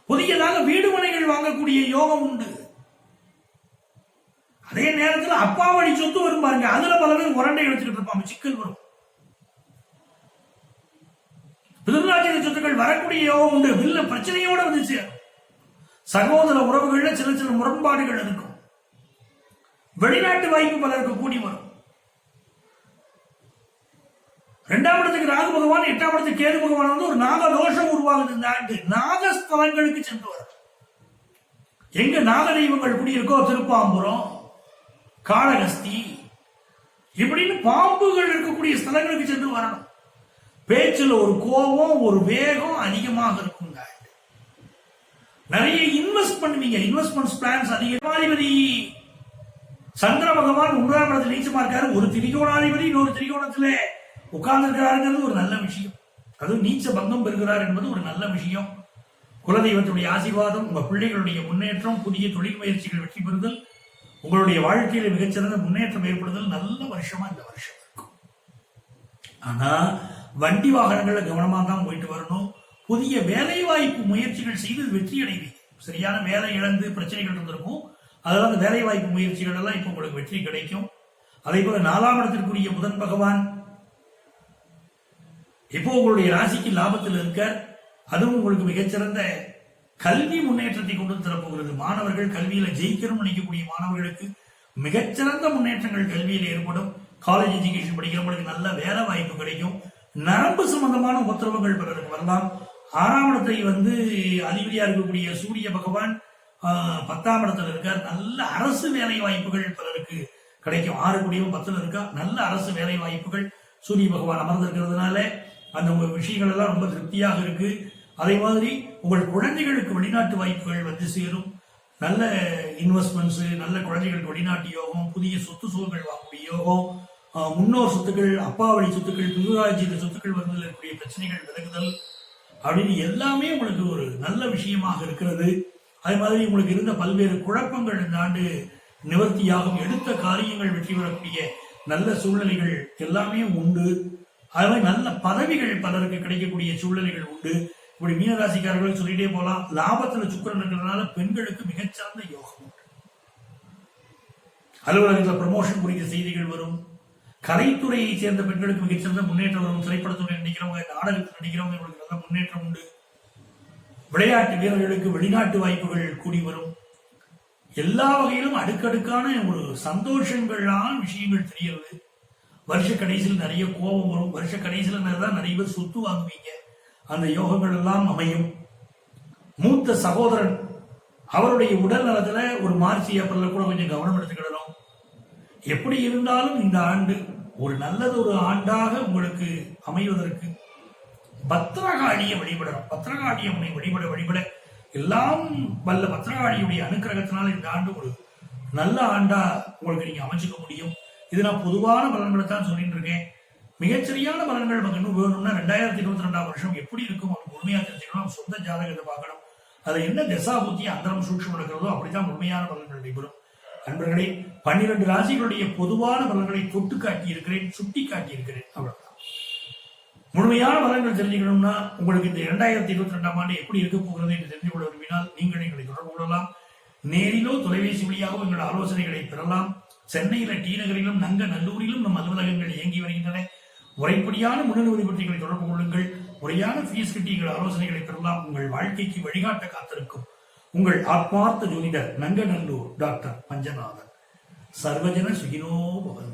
புதியதாக வீடு மனைகள் வாங்கக்கூடிய யோகம் உண்டு. அதே நேரத்தில் அப்பா வழி சொத்து வரும் பாருங்க, அதுல பல பேர் உரண்டை எடுத்துக்கிட்டு இருப்பாங்க, சிக்கல் வரும். பிதர்ராஜ்ய சொத்துக்கள் வரக்கூடிய யோகம் உண்டு. வில்ல பிரச்சனையோட வந்துச்சு. சகோதர உறவுகள்ல சில சில முரண்பாடுகள் இருக்கும். வெளிநாட்டு வாய்ப்பு பலருக்கு கூடி வரும். 2ஆம் இடத்துக்கு ராகு பகவான், 8ஆம் இடத்துக்கு கேது பகவான் வந்து ஒரு நாக தோஷம் உருவாகுது. இந்த ஆண்டு நாகஸ்தலங்களுக்கு சென்று வரும். எங்க நாக தெய்வங்கள் குடியிருக்கோ, திருப்பாம்புரம், காளகஸ்தி, இப்படின்னு பாம்புகள் இருக்கக்கூடிய ஸ்தலங்களுக்கு சென்று வரணும். பேச்சுல ஒரு கோபம், ஒரு வேகம் அதிகமாக இருக்கும். நிறைய இன்வெஸ்ட் பண்ணுவீங்க, இன்வெஸ்ட்மெண்ட் பிளான்ஸ் அதிகமாதிபதி சந்திர பகவான் 3ஆம் இடத்துல நீச்சமா இருக்காரு. ஒரு திரிகோணாதிபதி இன்னொரு திரிகோணத்திலே உட்கார்ந்து இருக்கிறாருங்கிறது ஒரு நல்ல விஷயம். அதுவும் நீச்ச பங்கம் பெறுகிறார் என்பது ஒரு நல்ல விஷயம். குலதெய்வத்துடைய ஆசீர்வாதம், உங்க பிள்ளைகளுடைய முன்னேற்றம், புதிய தொழில் முயற்சிகள் வெற்றி பெறுதல், உங்களுடைய வாழ்க்கையில மிகச்சிறந்த முன்னேற்றம் ஏற்படுதல் நல்ல வருஷமா இந்த வருஷம் இருக்கும். ஆனா வண்டி வாகனங்கள்ல கவனமா தான் போயிட்டு வரணும். புதிய வேலை வாய்ப்பு முயற்சிகள் செய்து வெற்றி அடைவீங்க. சரியான வேலை இழந்து பிரச்சனைகள் இருந்திருக்கும், அதெல்லாம் அந்த வேலை வாய்ப்பு முயற்சிகள் எல்லாம் இப்ப உங்களுக்கு வெற்றி கிடைக்கும். அதே போல 4ஆம் இடத்திற்குரிய புதன் பகவான் இப்போ உங்களுடைய ராசிக்கு லாபத்தில் இருக்க, அதுவும் உங்களுக்கு மிகச்சிறந்த கல்வி முன்னேற்றத்தை கொண்டு தரப்போகிறது. மாணவர்கள் கல்வியில ஜெயிக்கணும் நினைக்கக்கூடிய மாணவர்களுக்கு மிகச்சிறந்த முன்னேற்றங்கள் கல்வியில் ஏற்படும். காலேஜ் எஜுகேஷன் படிக்கிறவங்களுக்கு நல்ல வேலை வாய்ப்பு கிடைக்கும். நரம்பு சம்பந்தமான உத்தரவுகள் பலருக்கு வரலாம். 6ஆம் இடத்தை வந்து அதிபதியா இருக்கக்கூடிய சூரிய பகவான் 10ஆம் இடத்துல இருக்கார். நல்ல அரசு வேலை வாய்ப்புகள் பலருக்கு கிடைக்கும். 6 கூடியவும் 10ல் இருக்கா. நல்ல அரசு வேலை வாய்ப்புகள் சூரிய பகவான் அமர்ந்திருக்கிறதுனால அந்த விஷயங்கள் எல்லாம் ரொம்ப திருப்தியாக இருக்கு. அதே மாதிரி உங்கள் குழந்தைகளுக்கு வெளிநாட்டு வாய்ப்புகள் வந்து சேரும். நல்ல இன்வெஸ்ட்மெண்ட்ஸ், நல்ல குழந்தைகளுக்கு வெளிநாட்டு யோகம், புதிய சொத்து சூழல்கள் வாங்கக்கூடிய யோகம், முன்னோர் சொத்துக்கள், அப்பா வழி சொத்துக்கள், பிதர்ராஜ்ய சொத்துக்கள் வருவதில் இருக்கக்கூடிய பிரச்சனைகள் விலகுதல் அப்படின்னு எல்லாமே உங்களுக்கு ஒரு நல்ல விஷயமாக இருக்கிறது. அதே மாதிரி உங்களுக்கு இருந்த பல்வேறு குழப்பங்கள் இந்த ஆண்டு நிவர்த்தியாகும். எடுத்த காரியங்கள் வெற்றி பெறக்கூடிய நல்ல சூழ்நிலைகள் எல்லாமே உண்டு. அதே நல்ல பதவிகள் பலருக்கு கிடைக்கக்கூடிய சூழ்நிலைகள் உண்டு. இப்படி மீனராசிக்காரர்கள் சொல்லிட்டே போலாம். லாபத்துல சுக்கிரன் இருக்கிறதுனால பெண்களுக்கு மிகச்சிறந்த யோகம் உண்டு. அலுவலகத்தில் ப்ரமோஷன் குறித்த செய்திகள் வரும். கலைத்துறையை சேர்ந்த பெண்களுக்கு மிகச்சிறந்த முன்னேற்றம் வரும். திரைப்படத்துறை நடிக்கிறவங்க, நாடகத்தில் நடிக்கிறவங்க, இவங்களுக்கு நல்ல முன்னேற்றம் உண்டு. விளையாட்டு வீரர்களுக்கு வெளிநாட்டு வாய்ப்புகள் கூடி வரும். எல்லா வகையிலும் அடுக்கடுக்கான ஒரு சந்தோஷங்களான விஷயங்கள் தெரிகிறது. வருஷ கடைசியில் நிறைய கோபம் வரும். வருஷ கடைசியில் தான் நிறைய பேர் சொத்து வாங்குவீங்க. அந்த யோகங்கள் எல்லாம் அமையும். மூத்த சகோதரன் அவருடைய உடல் நலத்துல ஒரு மார்ச் ஏப்ரல்ல கூட கொஞ்சம் கவனம் எடுத்துக்கிடணும். எப்படி இருந்தாலும் இந்த ஆண்டு ஒரு நல்லது ஒரு ஆண்டாக உங்களுக்கு அமைவதற்கு பத்ரகாளியை வழிபடணும். பத்ரகாளியம்மனை வழிபட எல்லாம் வல்ல பத்ரகாளியுடைய அனுக்கிரகத்தினால் இந்த ஆண்டு ஒரு நல்ல ஆண்டா உங்களுக்கு நீங்க அமைச்சுக்க முடியும். இது நான் பொதுவான பலன்களை தான் சொல்லிட்டு இருக்கேன். மிகச்சரியான பலன்கள் நமக்கு இன்னும் வேணும்னா 2022ஆம் வருஷம் எப்படி இருக்கும் அவங்க முழுமையா தெரிஞ்சுக்கணும். சொந்த ஜாதகத்தை பார்க்கணும். அது என்ன தசாபுத்தி அந்தரம் சூட்சம் நடக்கிறதோ அப்படித்தான் முழுமையான பலன்கள் நடைபெறும். நண்பர்களே, 12 ராசிகளுடைய பொதுவான பலன்களை தொட்டு காட்டி இருக்கிறேன், சுட்டி காட்டி இருக்கிறேன். அவ்வளவுதான். முழுமையான பலன்கள் தெரிஞ்சுக்கணும்னா உங்களுக்கு இந்த 2022ஆம் ஆண்டு எப்படி இருக்க போகிறது என்று தெரிந்து கொள்ள விரும்பினால் நீங்கள் எங்களை தொடர்பு கொள்ளலாம். நேரிலோ தொலைபேசி வழியாகவும் எங்கள் ஆலோசனைகளை பெறலாம். சென்னையில டி நகரிலும் நல்லூரிலும் நம் அலுவலகங்கள் இயங்கி வருகின்றன. முறைப்படியான முன்னனுமதி பற்றிகளை தொடர்பு கொள்ளுங்கள். முறையான ஃபீஸ் கட்டி எங்கள் ஆலோசனைகளை பெறலாம். உங்கள் வாழ்க்கைக்கு வழிகாட்ட காத்திருக்கும் உங்கள் ஆத்மார்த்த ஜோதிடர் நங்கநல்லூர் டாக்டர் பஞ்சநாதன். சர்வஜன சுகினோ பவன்.